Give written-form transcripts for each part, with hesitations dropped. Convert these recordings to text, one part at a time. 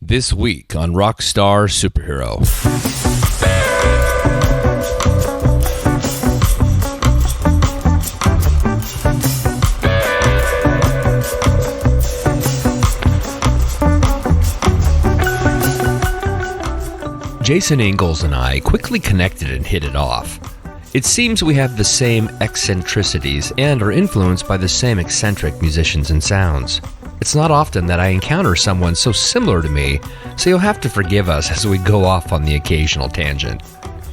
This week on Rockstar Superhero. Jason Ingalls and I quickly connected and hit it off. It seems we have the same eccentricities and are influenced by the same eccentric musicians and sounds. It's not often that I encounter someone so similar to me, so you'll have to forgive us as we go off on the occasional tangent.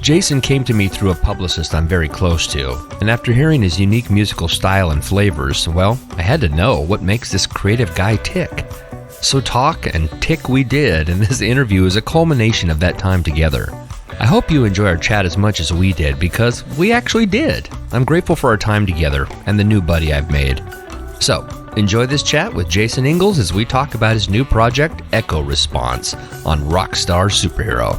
Jason came to me through a publicist I'm very close to, and after hearing his unique musical style and flavors, well, I had to know what makes this creative guy tick. So talk and tick we did, and this interview is a culmination of that time together. I hope you enjoy our chat as much as we did, because we actually did. I'm grateful for our time together and the new buddy I've made. So, enjoy this chat with Jason Ingalls as we talk about his new project, Echo Response, on Rockstar Superhero.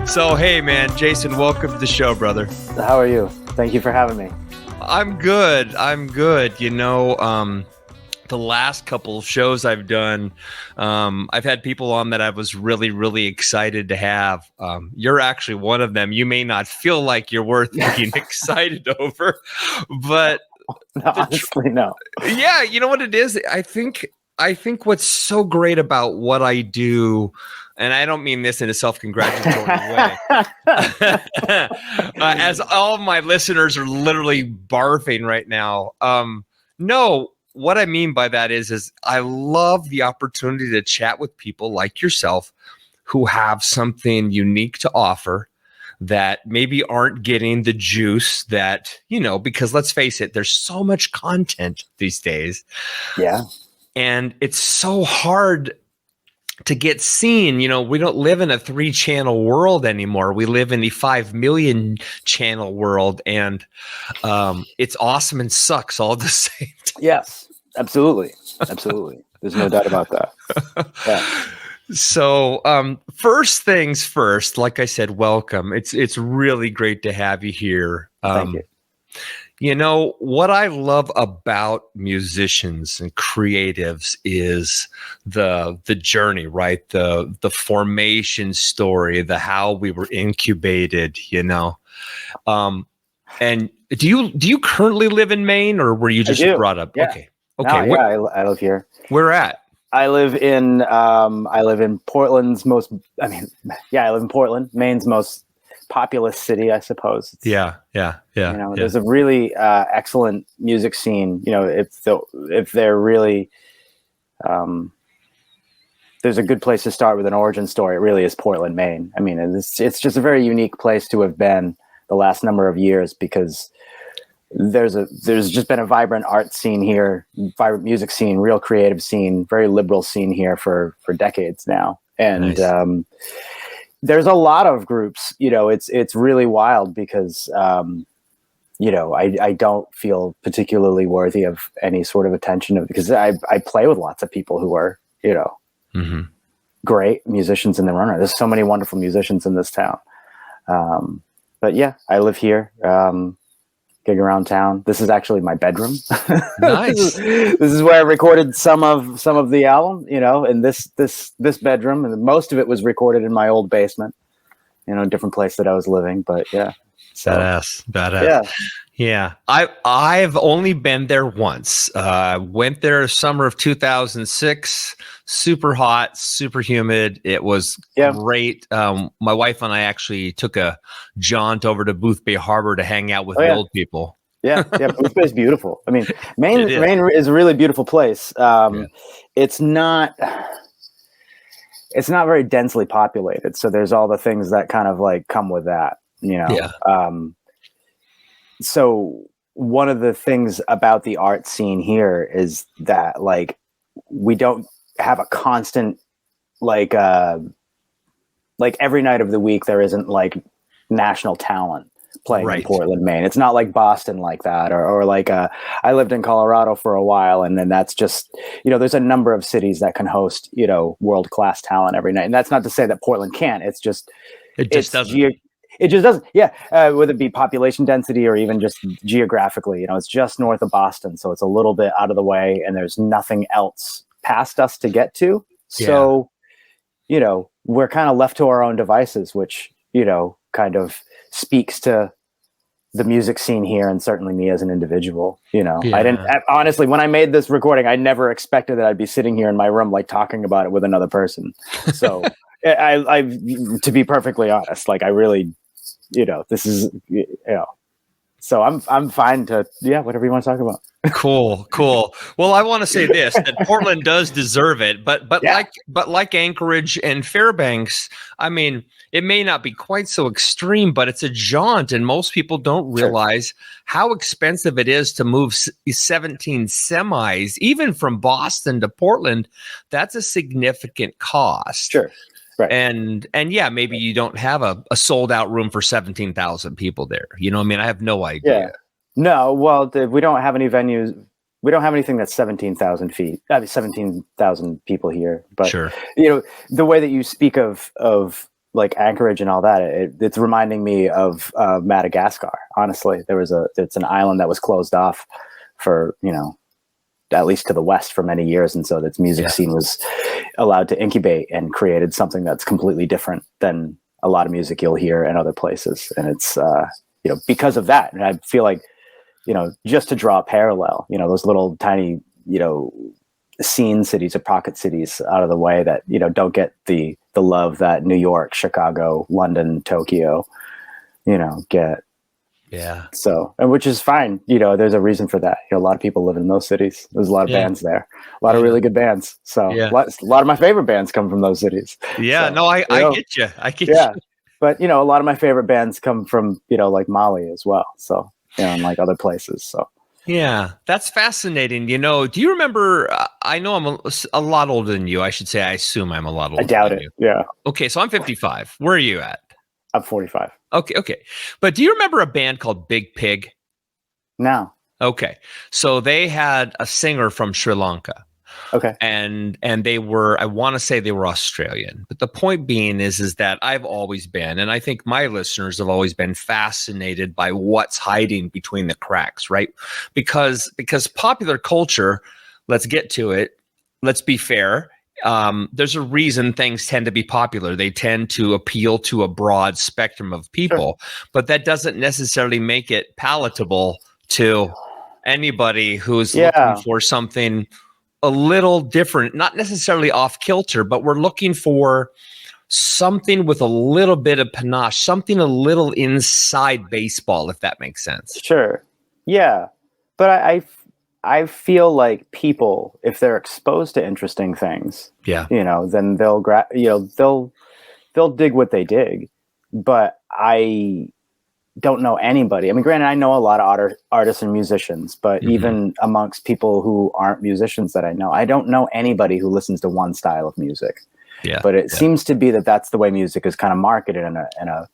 So, hey, man, Jason, welcome to the show, brother. How are you? Thank you for having me. I'm good. You know, the last couple of shows I've done, I've had people on that I was really, really excited to have. You're actually one of them. You may not feel like you're worth being excited over, but no, honestly, no. Yeah, you know what it is? I think what's so great about what I do, and I don't mean this in a self-congratulatory way, as all of my listeners are literally barfing right now. No, what I mean by that is I love the opportunity to chat with people like yourself who have something unique to offer that maybe aren't getting the juice that, you know, because let's face it, there's so much content these days. Yeah. And it's so hard to get seen. You know, we don't live in a 3-channel world anymore. We live in the 5 million channel world, and it's awesome and sucks all at the same time. Yes, absolutely. Absolutely. There's no doubt about that. Yeah. So, first things first, like I said, welcome. It's really great to have you here. Thank you. You know, what I love about musicians and creatives is the journey, right? The formation story, the how we were incubated, you know. And do you currently live in Maine, or were you just brought up? Yeah. Okay. No, yeah, I live here. Where at? I live in Portland's most, I live in Portland, Maine's most populous city, I suppose. Yeah. You know, there's a really excellent music scene. You know, if they're really, there's a good place to start with an origin story. It really is Portland, Maine. I mean, it's just a very unique place to have been the last number of years, because there's just been a vibrant art scene here, vibrant music scene, real creative scene, very liberal scene here for decades now. And nice. There's a lot of groups, you know, it's really wild because, you know, I don't feel particularly worthy of any sort of attention because I play with lots of people who are, you know, great musicians in the runner. There's so many wonderful musicians in this town. But yeah, I live here, gig around town. This is actually my bedroom. Nice. This is where I recorded some of the album, you know, in this bedroom, and most of it was recorded in my old basement, you know, a different place that I was living. But yeah, so, badass. Yeah. I've only been there once. Went there summer of 2006. Super hot, super humid. It was great. My wife and I actually took a jaunt over to Booth Bay Harbor to hang out with the old people. Yeah. Booth Bay is beautiful. I mean, Maine is a really beautiful place. It's not very densely populated, so there's all the things that kind of like come with that, you know. Yeah. So one of the things about the art scene here is that like we don't have a constant like every night of the week there isn't like national talent playing in Portland, Maine. It's not like Boston like that, or like I lived in Colorado for a while, and then that's just, you know, there's a number of cities that can host, you know, world-class talent every night. And that's not to say that Portland can't. It just doesn't. it just doesn't. Yeah, whether it be population density or even just geographically, it's just north of Boston, so it's a little bit out of the way, and there's nothing else past us to get to. So, we're kind of left to our own devices, which kind of speaks to the music scene here, and certainly me as an individual. Honestly, when I made this recording, I never expected that I'd be sitting here in my room, like talking about it with another person. So I to be perfectly honest, like I really, this is, so I'm fine to, whatever you want to talk about. Cool. Well, I want to say this, that Portland does deserve it, but like Anchorage and Fairbanks, I mean, it may not be quite so extreme, but it's a jaunt, and most people don't realize how expensive it is to move 17 semis, even from Boston to Portland. That's a significant cost. Sure. Right. And maybe you don't have a sold out room for 17,000 people there. I have no idea. Yeah. No, well, we don't have any venues. We don't have anything that's 17,000 feet. 17,000 people here. But sure. The way that you speak of like Anchorage and all that, it's reminding me of Madagascar. Honestly, it's an island that was closed off for at least to the west for many years, and so its music scene was allowed to incubate and created something that's completely different than a lot of music you'll hear in other places. And it's because of that, and I feel like just to draw a parallel, those little tiny scene cities or pocket cities out of the way that don't get the love that New York, Chicago, London, Tokyo get. Yeah. So, and which is fine. There's a reason for that. A lot of people live in those cities. There's a lot of bands there, a lot of really good bands. So a lot of my favorite bands come from those cities. Yeah. So, no, I get you. I get you. But, a lot of my favorite bands come from, like Mali as well. So, and like other places. So. Yeah, that's fascinating. Do you remember, I know I'm a lot older than you. I should say, I assume I'm a lot older. I doubt than it. You. Yeah. Okay. So I'm 55. Where are you at? I'm 45. Okay. But do you remember a band called Big Pig? No. Okay. So they had a singer from Sri Lanka. Okay. And they were, I want to say they were Australian. But the point being is that I've always been, and I think my listeners have always been fascinated by what's hiding between the cracks, right? Because popular culture, let's get to it. Let's be fair. There's a reason things tend to be popular. They tend to appeal to a broad spectrum of people, but that doesn't necessarily make it palatable to anybody who's looking for something a little different, not necessarily off kilter, but we're looking for something with a little bit of panache, something a little inside baseball, if that makes sense. Sure. Yeah. But I feel like people, if they're exposed to interesting things, then they'll dig what they dig. But I don't know anybody. I mean, granted, I know a lot of artists and musicians, but even amongst people who aren't musicians that I know, I don't know anybody who listens to one style of music. Yeah. But it seems to be that that's the way music is kind of marketed in a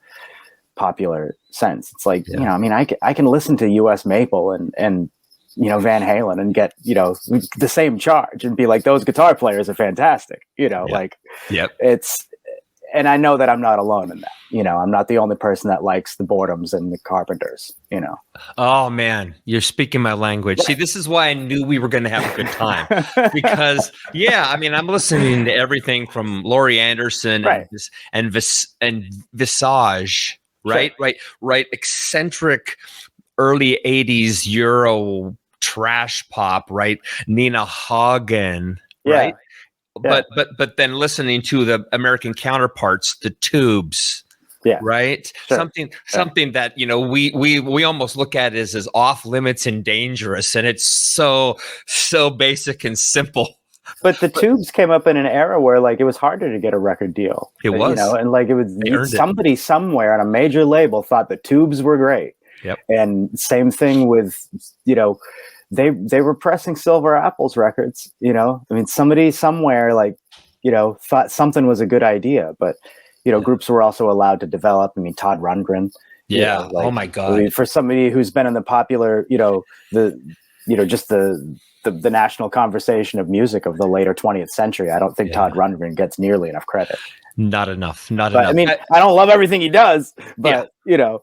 popular sense. It's like, I mean, I can listen to US Maple and Van Halen and get, the same charge and be like, those guitar players are fantastic, and I know that I'm not alone in that. I'm not the only person that likes the Boredoms and the Carpenters, Oh man, you're speaking my language. See, this is why I knew we were going to have a good time because I mean, I'm listening to everything from Laurie Anderson and Visage, right? Sure. Right. Eccentric early 80s Euro trash pop, right? Nina Hagen, right? Yeah. But then listening to the American counterparts, the Tubes, right? Sure. Something that we almost look at as off limits and dangerous, and it's so basic and simple. But the Tubes came up in an era where it was harder to get a record deal. It was, and it was somebody somewhere on a major label thought the Tubes were great. Yep. And same thing with they were pressing Silver Apples records, I mean, somebody somewhere thought something was a good idea, but groups were also allowed to develop. I mean, Todd Rundgren. Oh my God. I mean, for somebody who's been in the popular, just the the national conversation of music of the later 20th century. I don't think Todd Rundgren gets nearly enough credit. Not enough. But, I mean, I don't love everything he does, but Yeah.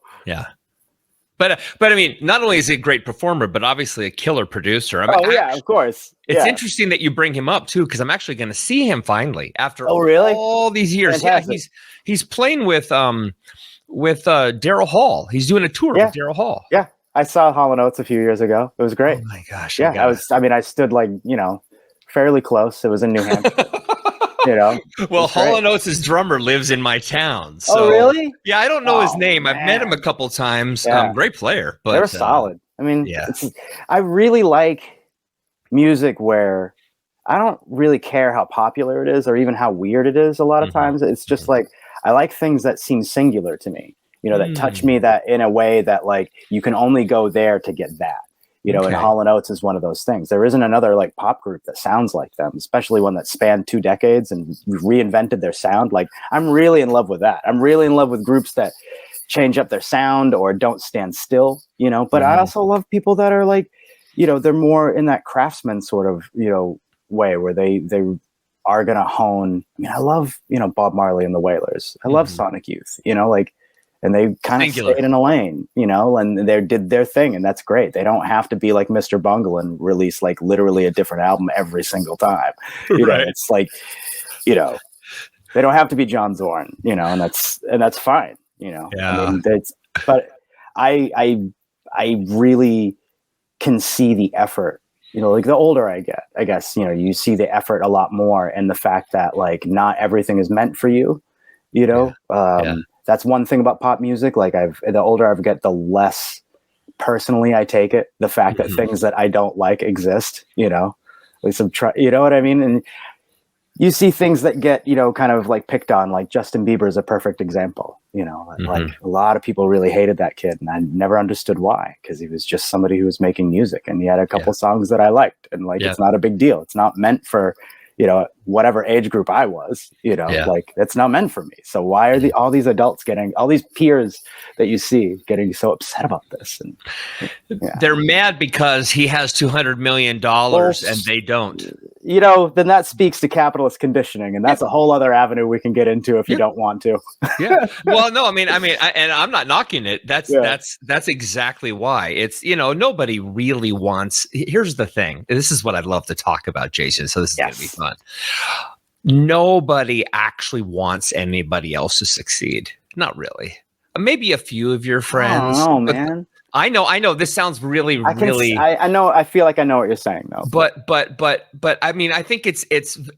But I mean, not only is he a great performer, but obviously a killer producer. I mean, of course. It's interesting that you bring him up too, because I'm actually going to see him finally after really? all these years. Fantastic. Yeah, he's playing with Daryl Hall. He's doing a tour with Daryl Hall. Yeah, I saw Hall & Oates a few years ago. It was great. Oh my gosh! Yeah, I stood like fairly close. It was in New Hampshire. Well, Hall & Oates' drummer lives in my town. So, oh, really? Yeah, I don't know his name. I've met him a couple times. Yeah. Great player. But they're solid. I mean, I really like music where I don't really care how popular it is or even how weird it is. A lot of times it's just like, I like things that seem singular to me, that touch me that in a way that like you can only go there to get that. And Hall & Oates is one of those things. There isn't another like pop group that sounds like them, especially one that spanned 2 decades and reinvented their sound. Like, I'm really in love with that. I'm really in love with groups that change up their sound or don't stand still, but I also love people that are like, they're more in that craftsman sort of, way where they are going to hone. I mean, I love, Bob Marley and the Wailers. I love Sonic Youth, and they kind of stayed in a lane, and they did their thing, and that's great. They don't have to be like Mr. Bungle and release like literally a different album every single time. It's like, they don't have to be John Zorn, and that's fine. Yeah. I mean, but I really can see the effort. Like the older I get, I guess, you see the effort a lot more, and the fact that like not everything is meant for you. That's one thing about pop music. Like the older I get, the less personally I take it. The fact that things that I don't like exist, like you know what I mean? And you see things that get, kind of like picked on, like Justin Bieber is a perfect example, like a lot of people really hated that kid, and I never understood why, because he was just somebody who was making music, and he had a couple songs that I liked, and like, it's not a big deal. It's not meant for, whatever age group I was, like it's not meant for me. So why are all these adults all these peers that you see getting so upset about this? And they're mad because he has $200 million and they don't. Then that speaks to capitalist conditioning, and that's a whole other avenue we can get into if you don't want to. Well, no, I mean, and I'm not knocking it. That's exactly why. It's, nobody really wants. Here's the thing. This is what I'd love to talk about, Jason. So this is going to be fun. Nobody actually wants anybody else to succeed. Not really. Maybe a few of your friends. Oh, man. I know this sounds really. I know. I feel like I know what you're saying, though. But I mean, I think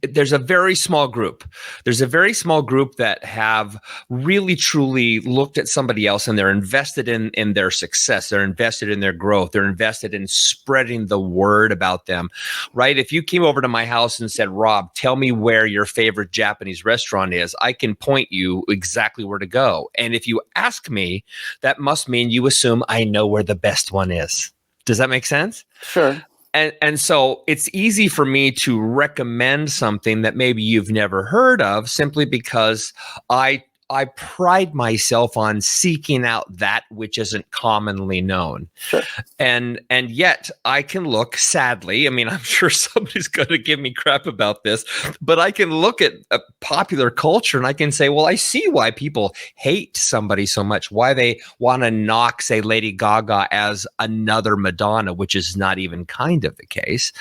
there's a very small group. There's a very small group that have really truly looked at somebody else, and they're invested in their success. They're invested in their growth. They're invested in spreading the word about them, right? If you came over to my house and said, Rob, tell me where your favorite Japanese restaurant is, I can point you exactly where to go. And if you ask me, that must mean you assume I know where the best one is. Does that make sense? Sure. And so it's easy for me to recommend something that maybe you've never heard of, simply because I pride myself on seeking out that which isn't commonly known. Sure. And yet I can look, sadly, I mean, I'm sure somebody's going to give me crap about this, but I can look at a popular culture and I can say, well, I see why people hate somebody so much, why they want to knock, say, Lady Gaga as another Madonna, which is not even kind of the case,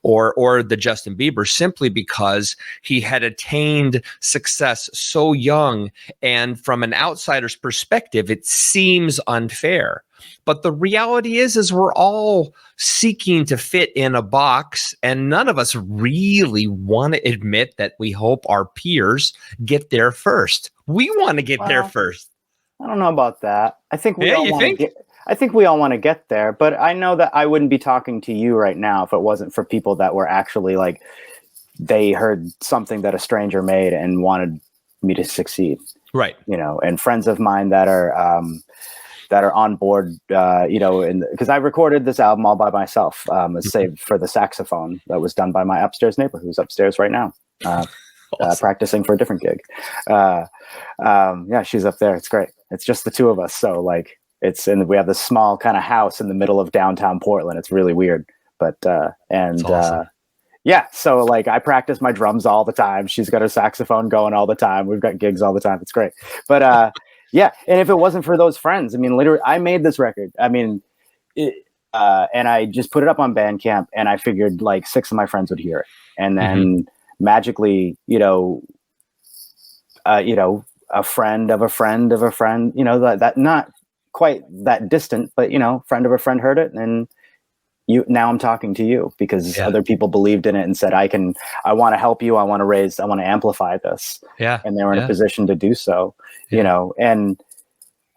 or the Justin Bieber, simply because he had attained success so young. And from an outsider's perspective, it seems unfair. But the reality is we're all seeking to fit in a box, and none of us really want to admit that we hope our peers get there first. We want to get there first. I don't know about that. I think we all want to get. I think we all want to get there, but I know that I wouldn't be talking to you right now if it wasn't for people that were actually like, they heard something that a stranger made and wanted me to succeed. Right. And friends of mine that are on board, because I recorded this album all by myself, save for the saxophone that was done by my upstairs neighbor, who's upstairs right now, awesome. Practicing for a different gig. She's up there. It's great. It's just the two of us. So like we have this small kind of house in the middle of downtown Portland. It's really weird, But and That's awesome. yeah, so like I practice my drums all the time. She's got her saxophone going all the time. We've got gigs all the time. It's great. But yeah, and if it wasn't for those friends, I mean, literally, I made this record. I mean, and I just put it up on Bandcamp, and I figured like 6 of my friends would hear it, and then magically, a friend of a friend of a friend, that not quite that distant, but friend of a friend heard it, and now I'm talking to you because other people believed in it and said, I want to help you. I want to amplify this. Yeah. And they were in a position to do so, and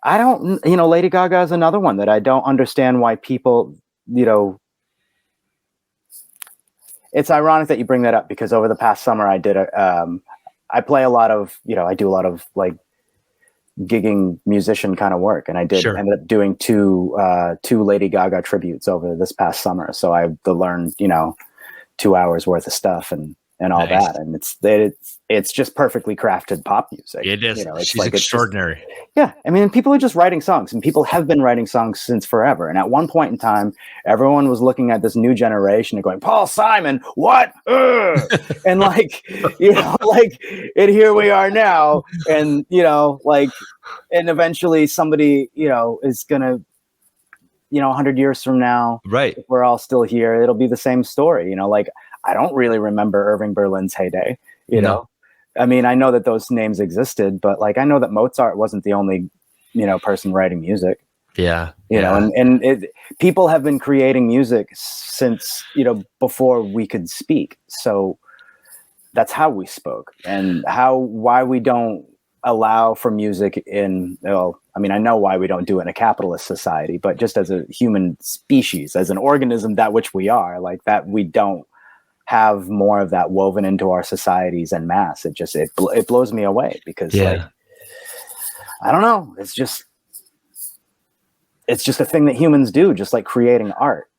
I don't, Lady Gaga is another one that I don't understand why people, it's ironic that you bring that up because over the past summer I play a lot of, I do a lot of like gigging musician kind of work, and I ended up doing two Lady Gaga tributes over this past summer. So I learned 2 hours worth of stuff and all that, and it's just perfectly crafted pop music. It is. She's like extraordinary. I mean, people are just writing songs, and people have been writing songs since forever. And at one point in time, everyone was looking at this new generation and going, "Paul Simon, what?" And like, and here we are now, and and eventually somebody, is gonna, 100 years from now, right? If we're all still here, it'll be the same story. Like I don't really remember Irving Berlin's heyday. No. I mean, I know that those names existed, but like I know that Mozart wasn't the only, person writing music. Yeah. And people have been creating music since, before we could speak. So that's how we spoke, and why we don't allow for music in, I mean, I know why we don't do it in a capitalist society, but just as a human species, as an organism, that which we are, like that, we don't have more of that woven into our societies en masse. It blows me away because like, I don't know. It's just a thing that humans do, just like creating art,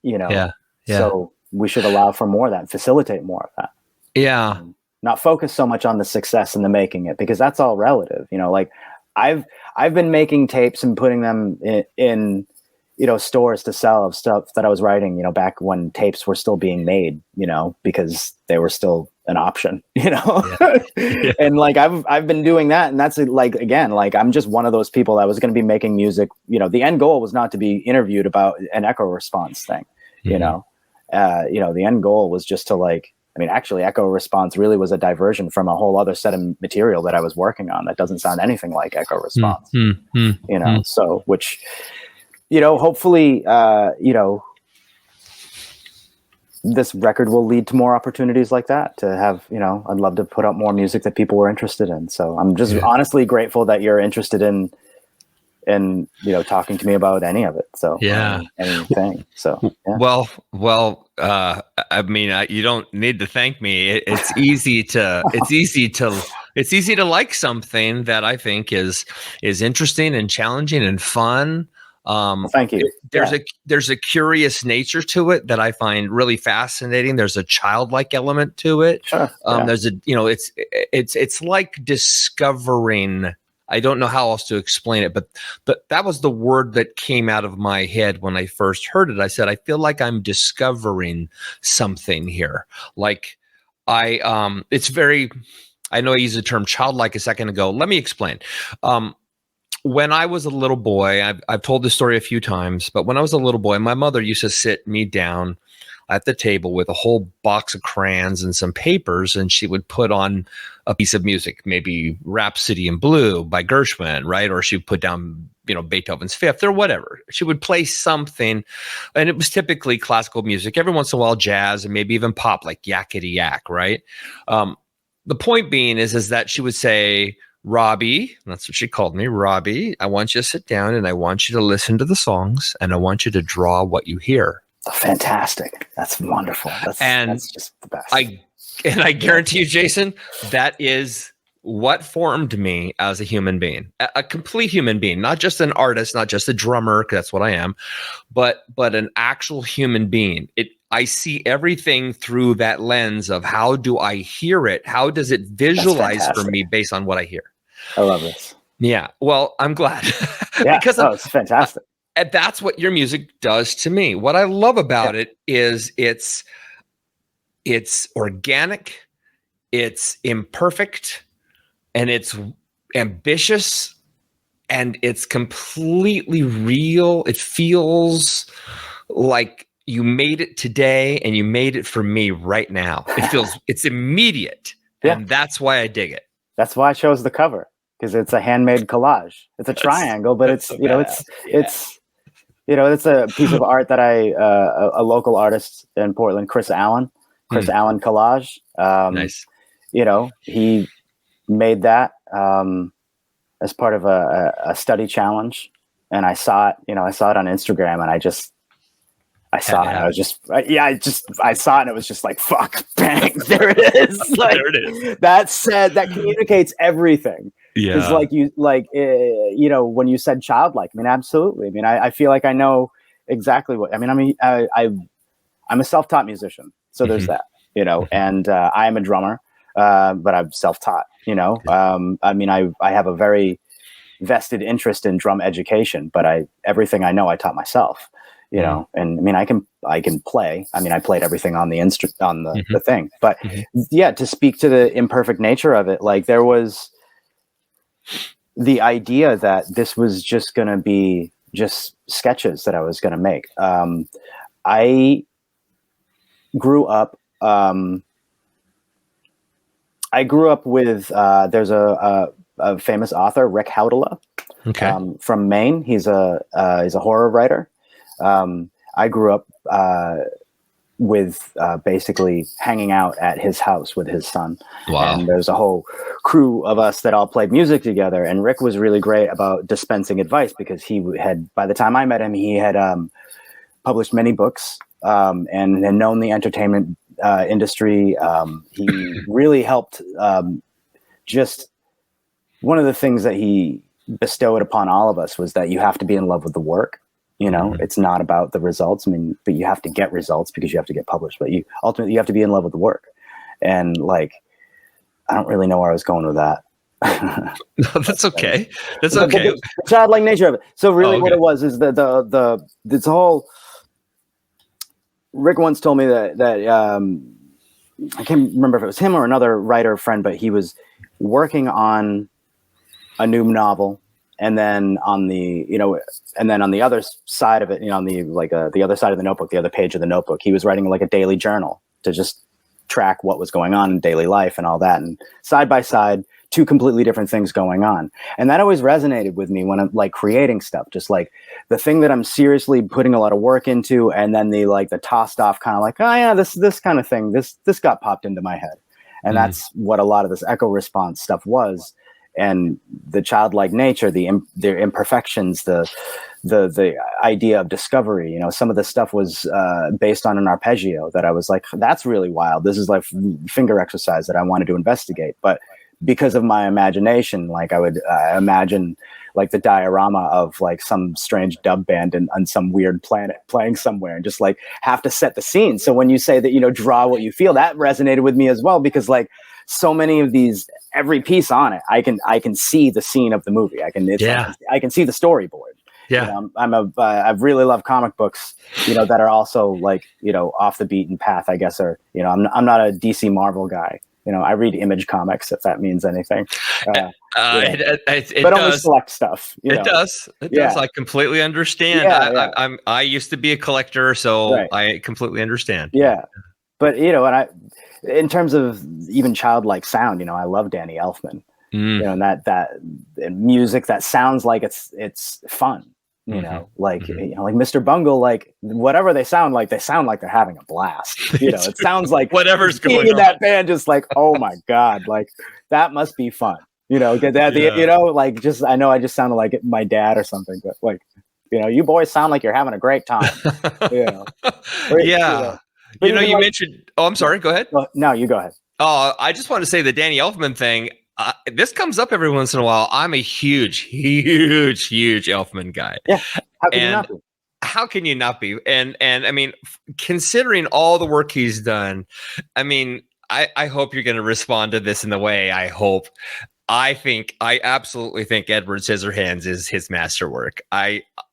So we should allow for more of that, facilitate more of that. Yeah. Not focus so much on the success and the making it, because that's all relative. Like I've been making tapes and putting them in stores to sell of stuff that I was writing, back when tapes were still being made, because they were still an option, And like, I've been doing that. And that's like, again, like, I'm just one of those people that was going to be making music. The end goal was not to be interviewed about an echo response thing, the end goal was just to like, I mean, actually echo response really was a diversion from a whole other set of material that I was working on that doesn't sound anything like echo response, so, which, hopefully, this record will lead to more opportunities like that, to have, I'd love to put out more music that people were interested in. So I'm just honestly grateful that you're interested in, talking to me about any of it. So anything. So, yeah. Well, I mean, you don't need to thank me. It's easy to like something that I think is interesting and challenging and fun. Thank you. There's a curious nature to it that I find really fascinating. There's a childlike element to it. Sure. There's a, it's like discovering. I don't know how else to explain it, but that was the word that came out of my head when I first heard it. I said, I feel like I'm discovering something here. Like it's very, I know I used the term childlike a second ago. Let me explain. When I was a little boy, I've told this story a few times, but when I was a little boy, my mother used to sit me down at the table with a whole box of crayons and some papers, and she would put on a piece of music, maybe Rhapsody in Blue by Gershwin, right? Or she'd put down, Beethoven's Fifth or whatever. She would play something, and it was typically classical music, every once in a while jazz, and maybe even pop, like Yakety Yak, right? The point being is that she would say, Robbie, that's what she called me, Robbie, I want you to sit down and I want you to listen to the songs and I want you to draw what you hear. Fantastic. That's wonderful. That's just the best. I guarantee you, Jason, that is what formed me as a human being, a complete human being, not just an artist, not just a drummer, because that's what I am, but an actual human being. I see everything through that lens of how do I hear it? How does it visualize for me based on what I hear? I love this. Yeah. Well, I'm glad. Yeah. It's fantastic. And that's what your music does to me. What I love about it is it's organic, it's imperfect, and it's ambitious, and it's completely real. It feels like you made it today and you made it for me right now. It's immediate. And that's why I dig it. That's why I chose the cover, because it's a handmade collage. It's a triangle, but it's, you know, it's a piece of art that a local artist in Portland, Chris Allen Collage. Nice. You know, he made that as part of a study challenge, and I saw it on Instagram, and I saw it. I saw it, and it was just like, fuck, bang, there it is. Like, there it is. That communicates everything. Yeah. Because when you said childlike, I mean, absolutely. I mean, I feel like I know exactly what, I mean, I'm a self-taught musician. So there's that, you know, and I am a drummer, but I'm self-taught, you know. I mean, I have a very vested interest in drum education, but everything I know, I taught myself. You know, and I mean, I can play. I mean, I played everything on the the thing, but to speak to the imperfect nature of it, like, there was the idea that this was just going to be just sketches that I was going to make. I grew up with there's a famous author, Rick Houdala, from Maine. He's a horror writer. I grew up with basically hanging out at his house with his son. Wow. And there's a whole crew of us that all played music together. And Rick was really great about dispensing advice, because he had, by the time I met him, he had published many books and had known the entertainment industry. He really helped. Just one of the things that he bestowed upon all of us was that you have to be in love with the work. You know, it's not about the results. I mean, but you have to get results because you have to get published. But ultimately you have to be in love with the work. And like, I don't really know where I was going with that. No, that's okay. That's okay. The childlike nature of it. So really, what it was is this whole. Rick once told me that I can't remember if it was him or another writer friend, but he was working on a new novel. And then on the other side of it, you know, on the other side of the notebook, the other page of the notebook, he was writing like a daily journal to just track what was going on in daily life and all that. And side by side, two completely different things going on. And that always resonated with me when I'm like creating stuff, just like the thing that I'm seriously putting a lot of work into. And then the tossed off kind of like, oh yeah, this kind of thing, this got popped into my head. And that's what a lot of this echo response stuff was. And the childlike nature, their imperfections, the idea of discovery, you know, some of the stuff was based on an arpeggio that I was like, that's really wild. This is like finger exercise that I wanted to investigate. But because of my imagination, like I would imagine like the diorama of like some strange dub band on some weird planet playing somewhere, and just like have to set the scene. So when you say that, you know, draw what you feel, that resonated with me as well, because like so many of these, every piece on it, I can see the scene of the movie. I can see the storyboard. Yeah. You know, I really love comic books, you know, that are also like, you know, off the beaten path, I guess, or, you know, I'm not a DC Marvel guy. You know, I read Image comics, if that means anything. It but does. Only select stuff. It does. It does. I completely understand. I used to be a collector, so I completely understand. Yeah. But, you know, in terms of even childlike sound, you know, I love Danny Elfman. You know, and that music that sounds like it's fun. You know, like you know, like Mr. Bungle, like whatever they sound like they're having a blast. You know, it sounds like whatever's going on in that band. Just like, oh my god, like that must be fun. You know, get that. You know, like just I know I just sounded like my dad or something, but like, you know, you boys sound like you're having a great time. You know, You know, you mentioned. Oh, I'm sorry. Go ahead. No, you go ahead. I just want to say the Danny Elfman thing. This comes up every once in a while. I'm a huge Elfman guy. Yeah. How can you not be? How can you not be? And I mean, considering all the work he's done, I mean, I hope you're going to respond to this in the way I hope. I absolutely think Edward Scissorhands is his masterwork.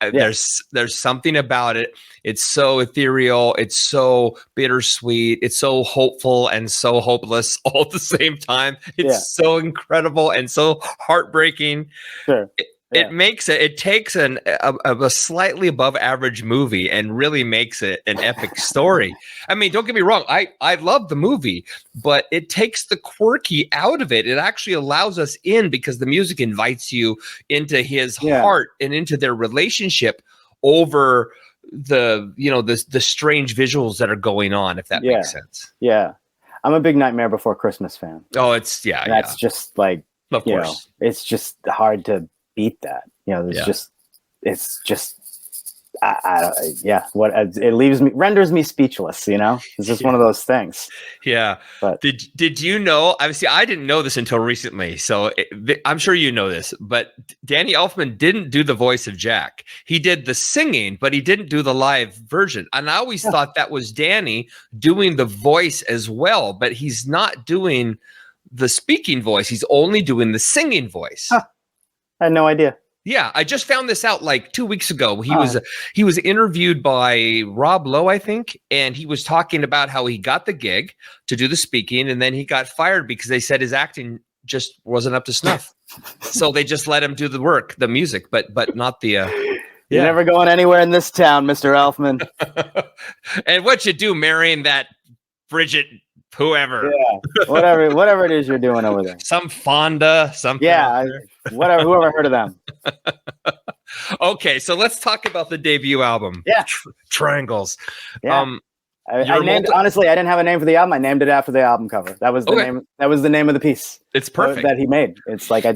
There's something about it. It's so ethereal. It's so bittersweet. It's so hopeful and so hopeless all at the same time. It's so incredible and so heartbreaking. Sure. It takes a slightly above average movie and really makes it an epic story. I mean, don't get me wrong. I love the movie, but it takes the quirky out of it. It actually allows us in because the music invites you into his heart and into their relationship over the strange visuals that are going on, if that makes sense. Yeah. I'm a big Nightmare Before Christmas fan. Oh, it's that's just like, of course, it's just hard to beat that. It's just it renders me speechless. It's just one of those things. Yeah. But did you know? Obviously, I didn't know this until recently, so I'm sure you know this. But Danny Elfman didn't do the voice of Jack. He did the singing, but he didn't do the live version. And I always thought that was Danny doing the voice as well, but he's not doing the speaking voice. He's only doing the singing voice. Huh. I had no idea. Yeah, I just found this out like 2 weeks ago. He was interviewed by Rob Lowe, I think, and he was talking about how he got the gig to do the speaking, and then he got fired because they said his acting just wasn't up to snuff. So they just let him do the music, but not the. You're never going anywhere in this town, Mr. Elfman. And what you do, marrying that Bridget? Whoever, whatever it is you're doing over there, some Fonda, something. Yeah, whoever heard of them. Okay, so let's talk about the debut album. Yeah, Triangles. Yeah. Honestly, I didn't have a name for the album. I named it after the album cover. That was the name. That was the name of the piece. It's perfect that he made. It's like I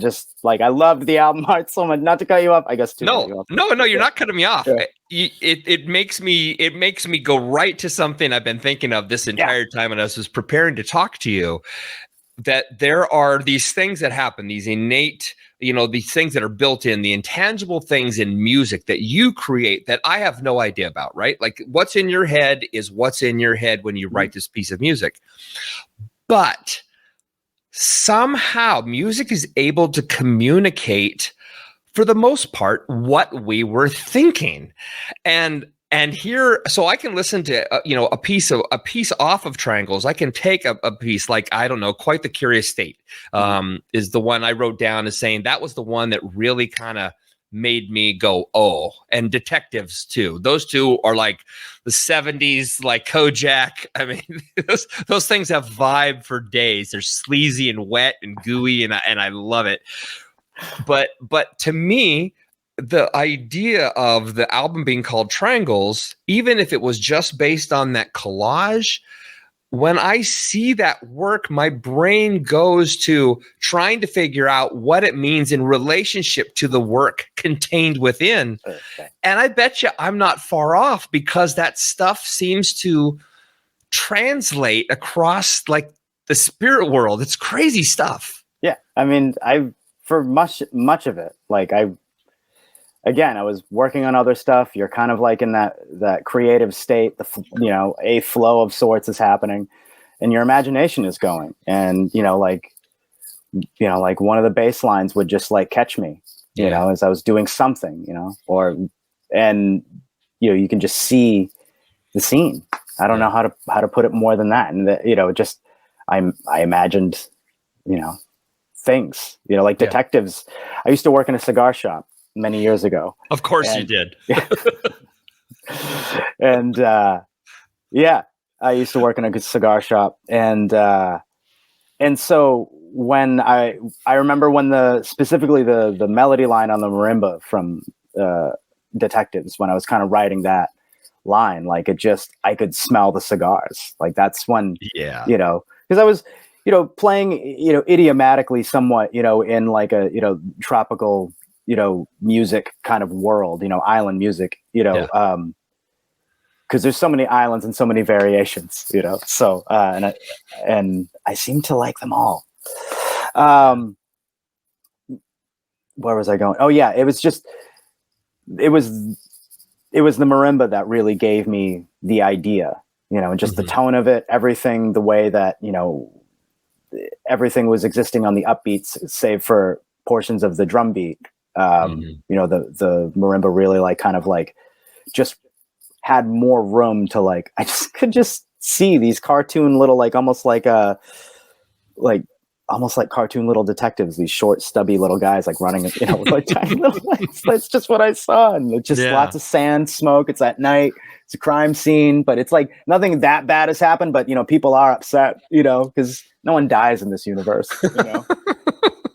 loved the album art so much. Not to cut you off, I guess. No, you're not cutting me off. Yeah. It makes me go right to something I've been thinking of this entire time when I was preparing to talk to you. That there are these things that happen, these innate, these things that are built in, the intangible things in music that you create that I have no idea about, right? Like what's in your head is what's in your head when you write this piece of music. But somehow music is able to communicate, for the most part, what we were thinking. And here, so I can listen to a piece off of Triangles. I can take a piece like, I don't know, Quite the Curious State is the one I wrote down as saying that was the one that really kind of made me go, oh. And Detectives too. Those two are like the 70s, like Kojak. I mean, those things have vibe for days. They're sleazy and wet and gooey, and I love it. But to me, the idea of the album being called Triangles, even if it was just based on that collage, when I see that work, my brain goes to trying to figure out what it means in relationship to the work contained within. Okay. And I bet you I'm not far off, because that stuff seems to translate across like the spirit world. It's crazy stuff. Yeah. I mean, for much of it, like I was working on other stuff. You're kind of like in that creative state, a flow of sorts is happening and your imagination is going. And, like one of the bass lines would just like catch me, as I was doing something, and you can just see the scene. I don't know how to put it more than that. And I imagined, things, like Detectives. I used to work in a cigar shop many years ago. Of course you did. And I used to work in a cigar shop, and so when I remember when specifically the melody line on the marimba from Detectives, when I was kind of writing that line, like I could smell the cigars. Like that's when, because I was, playing, idiomatically somewhat, in like a, tropical, music kind of world, island music, because there's so many islands and so many variations, so, and I seem to like them all. Where was I going? Oh yeah. It was the marimba that really gave me the idea, and just the tone of it, everything, the way that, everything was existing on the upbeats, save for portions of the drum beat. You know, the marimba really like kind of like just had more room to like, I just could just see these cartoon little, like almost like cartoon little detectives, these short, stubby little guys like running, you know, with like tiny little lights. That's just what I saw. And it's just lots of sand, smoke. It's at night. It's a crime scene, but it's like nothing that bad has happened. But, you know, people are upset, you know, because no one dies in this universe, you know.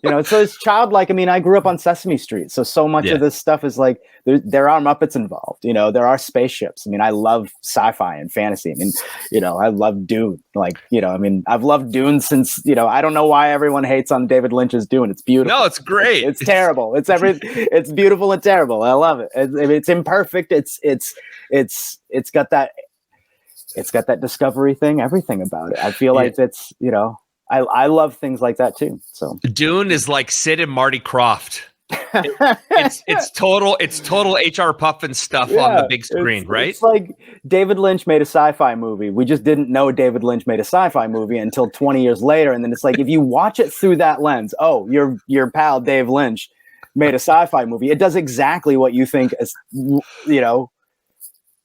You know, so it's childlike. I mean, I grew up on Sesame Street, so much of this stuff is like there are Muppets involved. You know, there are spaceships. I mean, I love sci-fi and fantasy. I mean, you know, I love Dune. Like, you know, I mean, I've loved Dune since, you know, I don't know why everyone hates on David Lynch's Dune. It's beautiful. No, it's great. It's terrible. It's beautiful and terrible. I love it. It's imperfect. It's got that discovery thing. Everything about it. I feel like it's, you know. I love things like that too. So Dune is like Sid and Marty Krofft. It's total HR Puffin stuff on the big screen, right? It's like David Lynch made a sci-fi movie. We just didn't know David Lynch made a sci-fi movie until 20 years later. And then it's like, if you watch it through that lens, oh, your pal Dave Lynch made a sci-fi movie. It does exactly what you think, as you know,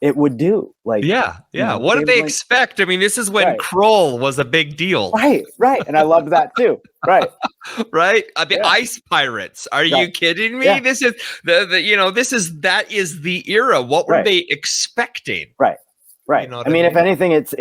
it would do. Like, you know, what did they expect? I mean, this is when Krull was a big deal. Right. And I loved that too. Right. Right. The Ice Pirates. Are you kidding me? Yeah. This is that is the era. What were they expecting? Right. You know I mean, if anything, it's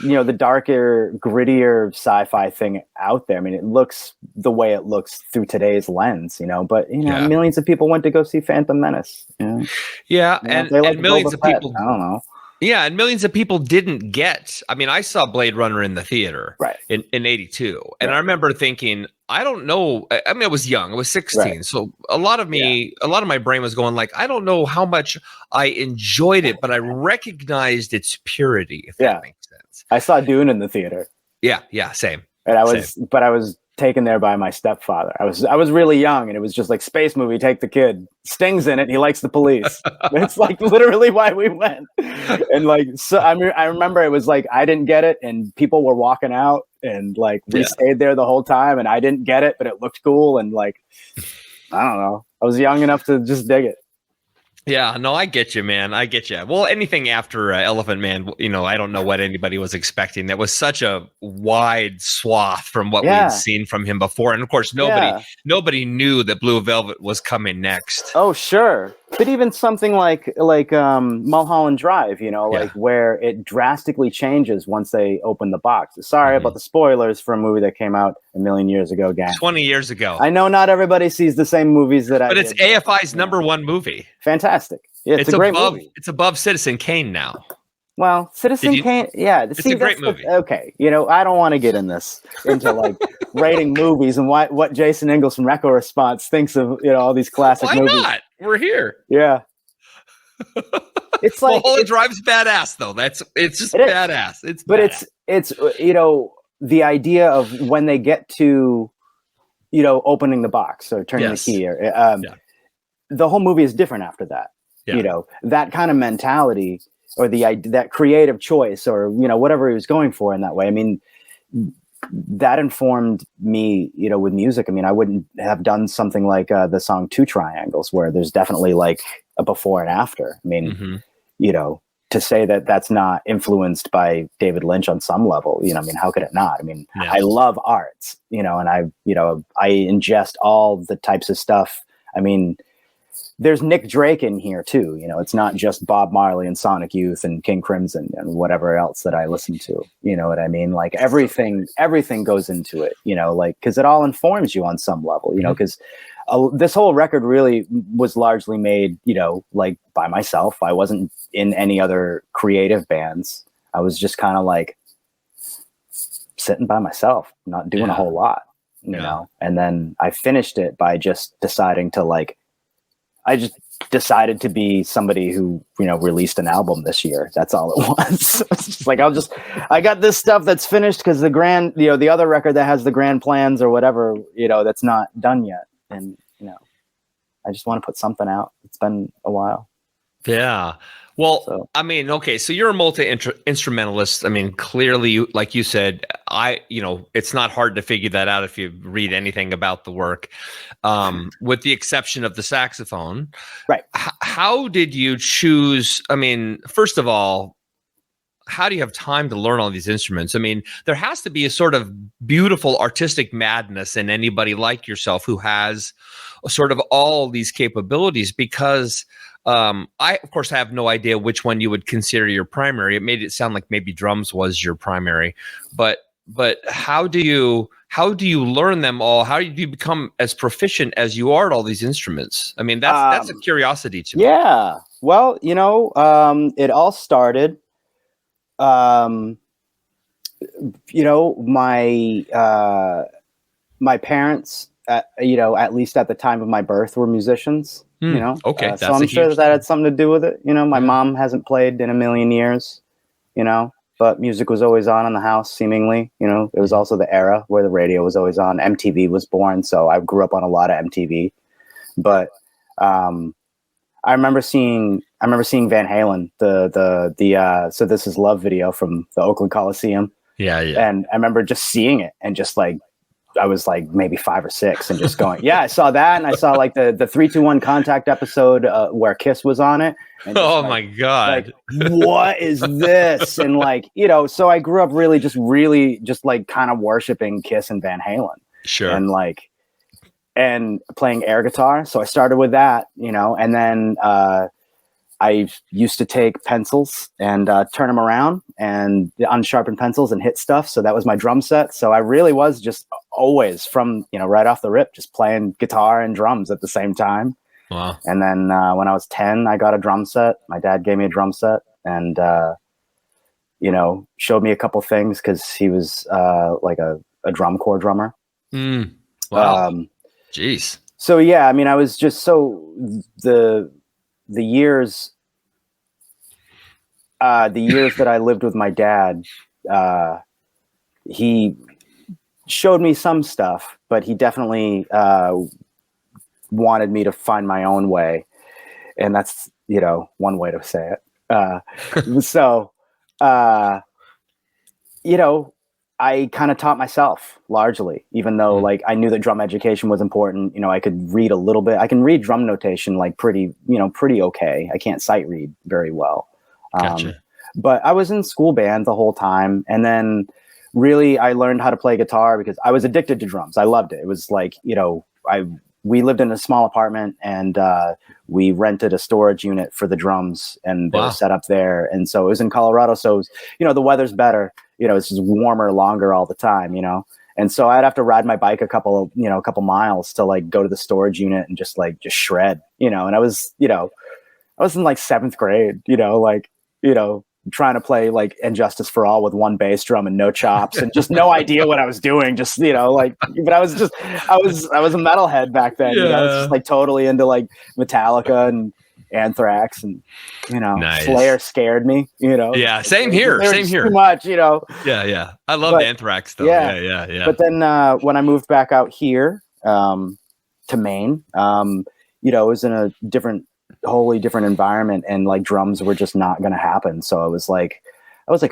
you know, the darker, grittier sci-fi thing out there. I mean, it looks the way it looks through today's lens, you know, but, you know, millions of people went to go see Phantom Menace. You know? Yeah. You know, and millions of people, I don't know. Yeah. And millions of people didn't get, I mean, I saw Blade Runner in the theater in 82. And I remember thinking, I don't know. I mean, I was young. I was 16. Right. So a lot of my brain was going like, I don't know how much I enjoyed it, but I recognized its purity, if that makes sense. I saw Dune in the theater. Yeah, same. And I was taken there by my stepfather. I was really young, and it was just like space movie. Take the kid. Sting's in it. And he likes the police. It's like literally why we went. And like, so I remember it was like I didn't get it, and people were walking out, and like we stayed there the whole time, and I didn't get it, but it looked cool, and like I don't know. I was young enough to just dig it. Yeah, no, I get you, man. I get you. Well, anything after Elephant Man, you know, I don't know what anybody was expecting. That was such a wide swath from what we'd seen from him before. And of course, nobody knew that Blue Velvet was coming next. Oh, sure. But even something like Mulholland Drive, you know, like where it drastically changes once they open the box. Sorry about the spoilers for a movie that came out a million years ago, gang. 20 years ago. I know not everybody sees the same movies that I did. But it's AFI's number one movie. Fantastic. Yeah, it's a great movie. It's above Citizen Kane now. Well, Citizen Kane, it's a great movie. Okay, you know, I don't want to get into like rating movies and what Jason Ingalls from Reco Response thinks of, you know, all these classic movies. Why not? We're here. Yeah. It's like Mulholland Drive's badass though. It's just badass. It's you know, the idea of when they get to, you know, opening the box or turning the key or the whole movie is different after that. You know, that kind of mentality or that creative choice or, you know, whatever he was going for in that way. I mean, that informed me, you know, with music. I mean, I wouldn't have done something like the song Two Triangles, where there's definitely like a before and after. I mean, you know, to say that that's not influenced by David Lynch on some level, you know, I mean, how could it not? I mean, I love arts, you know, and I ingest all the types of stuff. I mean, there's Nick Drake in here too. You know, it's not just Bob Marley and Sonic Youth and King Crimson and whatever else that I listen to. You know what I mean? Like everything goes into it, you know, like, cause it all informs you on some level, you know, cause this whole record really was largely made, you know, like by myself. I wasn't in any other creative bands. I was just kind of like sitting by myself, not doing a whole lot, you know? And then I finished it by just deciding to like, I just decided to be somebody who, you know, released an album this year. That's all it was. It's just like, I got this stuff that's finished because the other record that has the grand plans or whatever, you know, that's not done yet. And, you know, I just want to put something out. It's been a while. Yeah. Well, So I mean, okay, so you're a multi-instrumentalist. I mean, clearly, like you said, it's not hard to figure that out if you read anything about the work, with the exception of the saxophone. right. How did you choose? I mean, first of all, how do you have time to learn all these instruments? I mean, there has to be a sort of beautiful artistic madness in anybody like yourself who has sort of all these capabilities, because I, of course, have no idea which one you would consider your primary. It made it sound like maybe drums was your primary, but how do you learn them all? How do you become as proficient as you are at all these instruments? I mean, that's a curiosity to me. Yeah. Well, it all started. My parents, at least at the time of my birth, were musicians. Okay, so I'm sure that had something to do with it. My mom hasn't played in a million years, but music was always on in the house, seemingly. It was also the era where the radio was always on. MTV was born, so I grew up on a lot of MTV. But I remember seeing Van Halen, the So This Is Love video from the Oakland Coliseum. Yeah, yeah. And I remember just seeing it and just like, I was like maybe 5 or 6 and just going, yeah, I saw that. And I saw like the 3-2-1 Contact episode where Kiss was on it. And my God. Like, what is this? And like, so I grew up really just like kind of worshiping Kiss and Van Halen. Sure. And playing air guitar. So I started with that, and then I used to take pencils and turn them around and unsharpened pencils and hit stuff. So that was my drum set. So I really was just always from, right off the rip, just playing guitar and drums at the same time. Wow. And then when I was 10, I got a drum set. My dad gave me a drum set and, showed me a couple things because he was like a drum corps drummer. Wow. Jeez. So, yeah, I mean, I was just the years that I lived with my dad, he showed me some stuff, but he definitely wanted me to find my own way. And that's, one way to say it. I kind of taught myself largely, even though like I knew that drum education was important. I could read a little bit. I can read drum notation like pretty okay. I can't sight read very well. Gotcha. But I was in school band the whole time. And then really I learned how to play guitar because I was addicted to drums. I loved it. It was like, we lived in a small apartment and we rented a storage unit for the drums and they were set up there. And so it was in Colorado. So it was, the weather's better. It's just warmer, longer all the time, And so I'd have to ride my bike a couple miles to like go to the storage unit and just shred, And I was in like 7th grade, trying to play like Injustice for All with one bass drum and no chops and just no idea what I was doing. But I was a metalhead back then. I was just like totally into like Metallica and Anthrax and, nice. Slayer scared me, Yeah. Same here. Too much, Yeah. Yeah. I love Anthrax though. Yeah. But then when I moved back out here to Maine, it was in a wholly different environment and like drums were just not going to happen. So I was like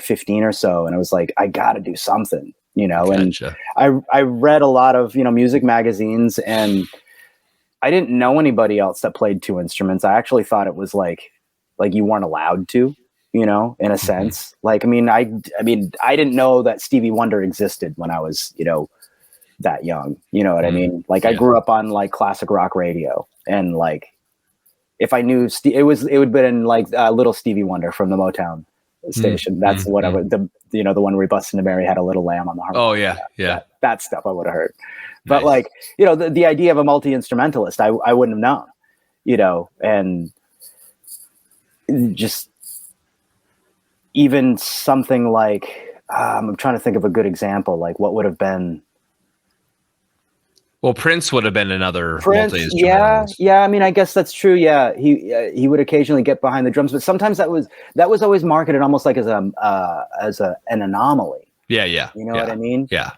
15 or so and I was like, I got to do something, Gotcha. And I read a lot of, music magazines and I didn't know anybody else that played 2 instruments. I actually thought it was like you weren't allowed to, in a sense. Like, I mean, I didn't know that Stevie Wonder existed when I was, that young, you know what I mean? Like I grew up on like classic rock radio and like, if I knew it would have been like Little Stevie Wonder from the Motown station. That's what I would, the one where he busted into Mary had a little lamb on the harmonica. Oh yeah. That stuff I would have heard. But like, the idea of a multi-instrumentalist, I wouldn't have known, and just even something like, I'm trying to think of a good example, like what would have been. Well, Prince would have been another multi-instrumentalist. Yeah. I mean, I guess that's true. Yeah, he would occasionally get behind the drums, but sometimes that was always marketed almost like as an anomaly. Yeah. You know what I mean? Yeah.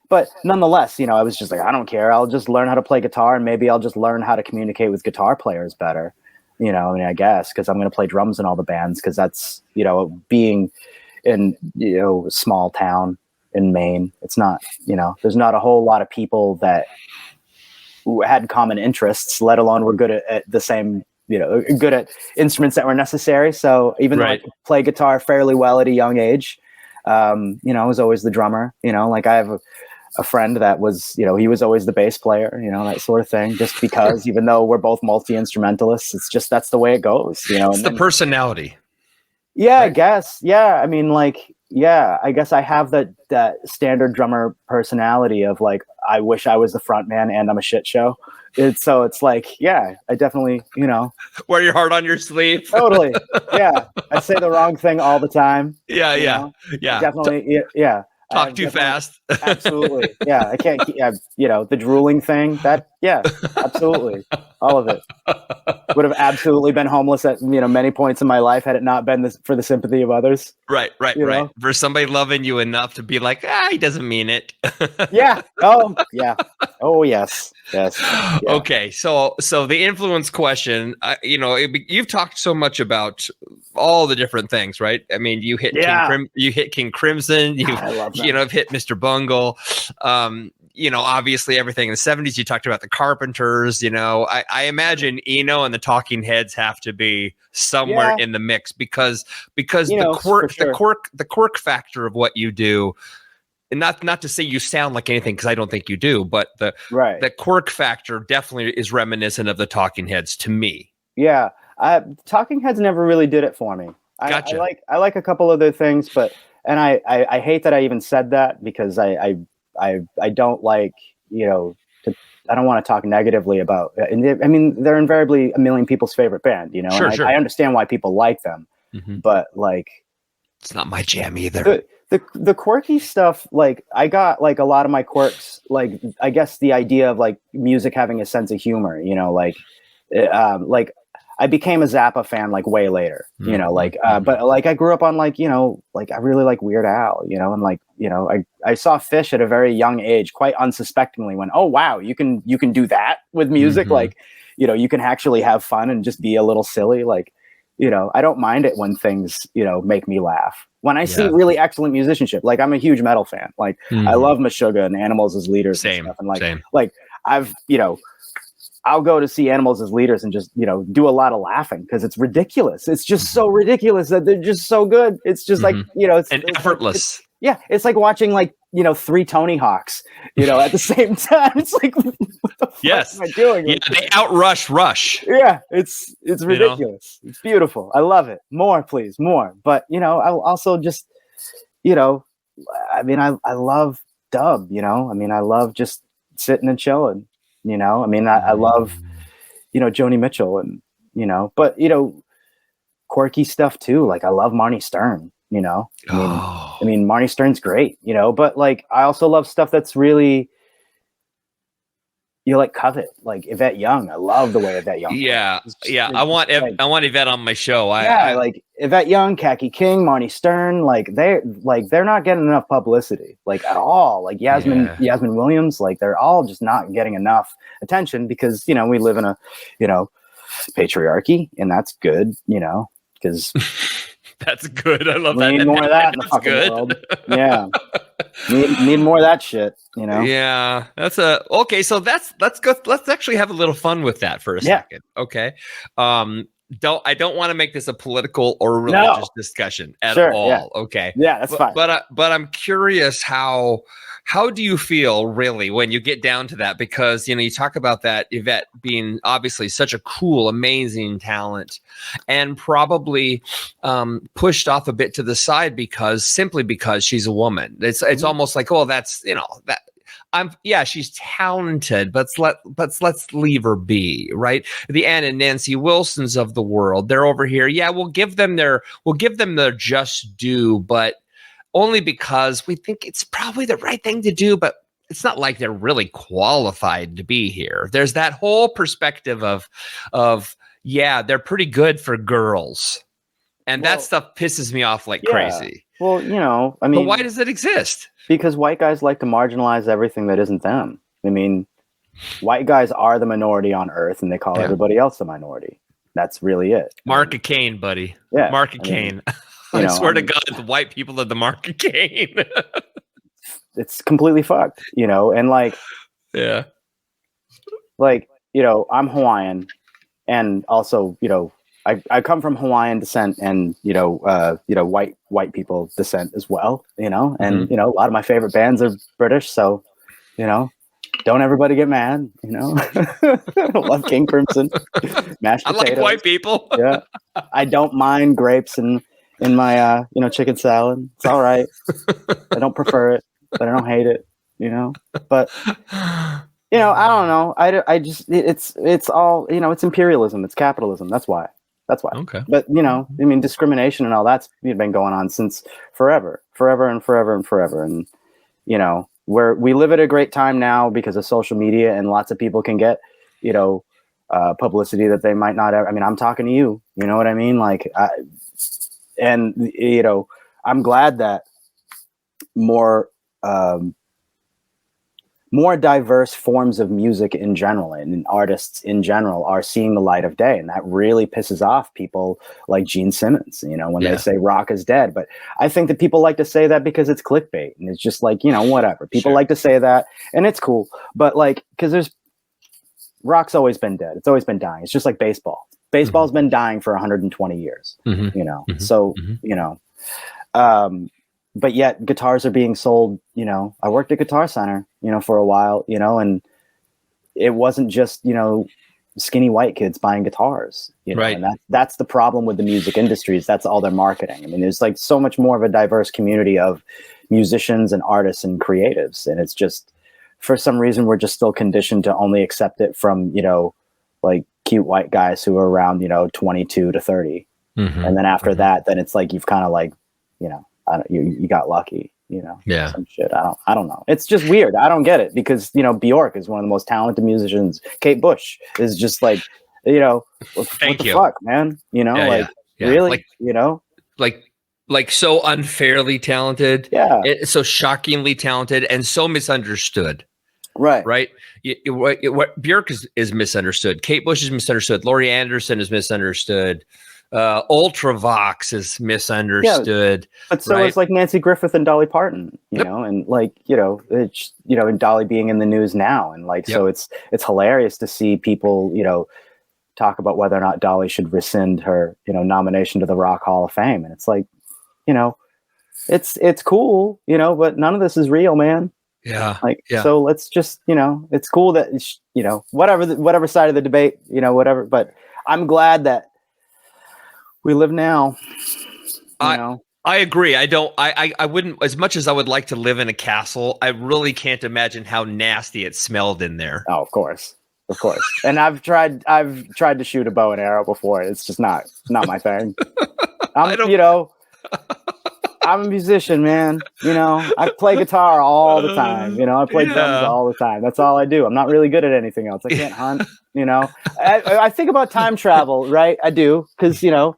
But nonetheless, I was just like, I don't care. I'll just learn how to play guitar, and maybe I'll just learn how to communicate with guitar players better. you know, I mean, I guess, because I'm going to play drums in all the bands, because that's, you know, being in, you know, a small town in Maine, it's not, you know, there's not a whole lot of people that had common interests, let alone were good at the same, you know, good at instruments that were necessary. So even though I could play guitar fairly well at a young age, you know, I was always the drummer, you know, like I have a friend that was, you know, he was always the bass player, you know, that sort of thing, just because even though we're both multi-instrumentalists, it's just, that's the way it goes, you know. It's the personality. Yeah, right? I guess. Yeah. I mean, like, yeah, I guess I have that standard drummer personality of like, I wish I was the front man and I'm a shit show. So it's like, yeah, I definitely, you know. Wear your heart on your sleeve. Totally. Yeah. I say the wrong thing all the time. Yeah. Definitely. Yeah. Talk too fast. Absolutely. Yeah. I can't keep, you know, the drooling thing, that, yeah, absolutely. All of it. Would have absolutely been homeless at, you know, many points in my life had it not been for the sympathy of others. Right. Know? For somebody loving you enough to be like, he doesn't mean it. Yeah. Oh, yeah. Oh, yes. Yes. Yeah. Okay. So the influence question, you know, you've talked so much about all the different things, right? I mean, you hit King Crimson, you know, I've hit Mr. Bungle. You know, obviously everything in the 70s, you talked about the Carpenters, you know, I imagine Eno and the Talking Heads have to be somewhere in the mix because the quirk factor of what you do, and not to say you sound like anything, because I don't think you do, but the quirk factor definitely is reminiscent of the Talking Heads to me. Yeah. Talking Heads never really did it for me. Gotcha. I like a couple other things, but, and I hate that I even said that, because I don't like, you know, I don't want to talk negatively about, I mean, they're invariably a million people's favorite band, you know, sure. I understand why people like them, but like, it's not my jam either. The quirky stuff, like I got like a lot of my quirks, like I guess the idea of like music having a sense of humor, you know, like I became a Zappa fan like way later, you know, like, but like I grew up on like, you know, like I really like Weird Al, you know, and like, you know, I saw Phish at a very young age, quite unsuspectingly, when, oh, wow, you can do that with music. Like, you know, you can actually have fun and just be a little silly. Like, you know, I don't mind it when things, you know, make me laugh. When I see really excellent musicianship, like I'm a huge metal fan. Like I love Meshuggah and Animals as Leaders and stuff. And like I've, you know, I'll go to see Animals as Leaders and just, you know, do a lot of laughing because it's ridiculous. It's just so ridiculous that they're just so good. It's just like, you know, it's effortless. It's like watching like, you know, 3 Tony Hawks, you know, at the same time. It's like, what the fuck am I doing? Yeah, they outrush Rush. Yeah, it's ridiculous. You know? It's beautiful. I love it. More, please, more. But, you know, I'll also just, you know, I mean, I love dub, you know, I mean, I love just sitting and chilling. You know, I mean, I love, you know, Joni Mitchell and, you know, but, you know, quirky stuff too. Like I love Marnie Stern, you know, I mean, Marnie Stern's great, you know, but like, I also love stuff that's really, you like Covet, like Yvette Young. I love the way Yvette Young. Yeah. I want Yvette on my show. I like Yvette Young, Khaki King, Marnie Stern. Like they're not getting enough publicity, like at all. Like Yasmin Williams, like they're all just not getting enough attention because, you know, we live in a, you know, patriarchy, and that's good, you know, because that's good. I love that. We need more of that in the fucking world. Yeah. Need more of that shit, you know? Yeah. Okay. So let's go. Let's actually have a little fun with that for a second. Okay. I don't want to make this a political or religious discussion at all. Yeah. Okay. Yeah, that's fine. But I'm curious how do you feel really when you get down to that? Because, you know, you talk about that Yvette being obviously such a cool, amazing talent and probably pushed off a bit to the side because she's a woman. It's almost like, oh, that's, you know, that she's talented, but let's leave her be, right? The Ann and Nancy Wilsons of the world, they're over here. Yeah, we'll give them their just due, but only because we think it's probably the right thing to do, but it's not like they're really qualified to be here. There's that whole perspective of they're pretty good for girls. And that stuff pisses me off like crazy. Well, you know, I mean, but why does it exist? Because white guys like to marginalize everything that isn't them. I mean, white guys are the minority on Earth, and they call everybody else the minority. That's really it. Mark of Cain, buddy. Yeah, Mark of Cain. I swear to God, the white people are the Mark of Cain. It's completely fucked, and like, yeah, like, I'm Hawaiian, and also, I come from Hawaiian descent and, white people descent as well, and, Mm-hmm. a lot of my favorite bands are British. So, don't everybody get mad, love King Crimson, mashed potatoes. I like white people. Yeah. I don't mind grapes in my, chicken salad. It's all right. I don't prefer it, but I don't hate it, but I don't know. I just, it's all, it's imperialism. It's capitalism. That's why. Okay. But, discrimination and all that's been going on since forever. And, we live at a great time now because of social media, and lots of people can get, publicity that they might not ever. I mean, I'm talking to you, you know what I mean? Like, I'm glad that more diverse forms of music in general and artists in general are seeing the light of day. And that really pisses off people like Gene Simmons, when they say rock is dead. But I think that people like to say that because it's clickbait, and it's just like, whatever. People like to say that, and it's cool. But like, because rock's always been dead. It's always been dying. It's just like baseball. Baseball's been dying for 120 years, So, but yet guitars are being sold, I worked at Guitar Center, for a while, and it wasn't just, skinny white kids buying guitars, right. And that's the problem with the music industries. That's all they're marketing. I mean, there's like so much more of a diverse community of musicians and artists and creatives. And it's just, for some reason, we're just still conditioned to only accept it from, like cute white guys who are around, 22 to 30. And then after that, then it's like, you've kind of like, you got lucky, yeah, some shit. I don't know. It's just weird. I don't get it because, Bjork is one of the most talented musicians. Kate Bush is just like, what the fuck, man? Really, like so unfairly talented. Yeah. So shockingly talented and so misunderstood. Right. What Bjork is misunderstood. Kate Bush is misunderstood. Laurie Anderson is misunderstood. Ultravox is misunderstood. Yeah, but so is like Nancy Griffith and Dolly Parton, and like, it's, and Dolly being in the news now. And like, so it's hilarious to see people, talk about whether or not Dolly should rescind her, nomination to the Rock Hall of Fame. And it's like, it's cool, but none of this is real, man. Yeah. So let's just, it's cool that, whatever side of the debate, whatever, but I'm glad that we live now. I agree. I wouldn't, as much as I would like to live in a castle, I really can't imagine how nasty it smelled in there. Oh, of course. And I've tried to shoot a bow and arrow before. It's just not my thing. I'm a musician, man. I play guitar all the time. I play drums all the time. That's all I do. I'm not really good at anything else. I can't hunt. I think about time travel, right? I do, because I'm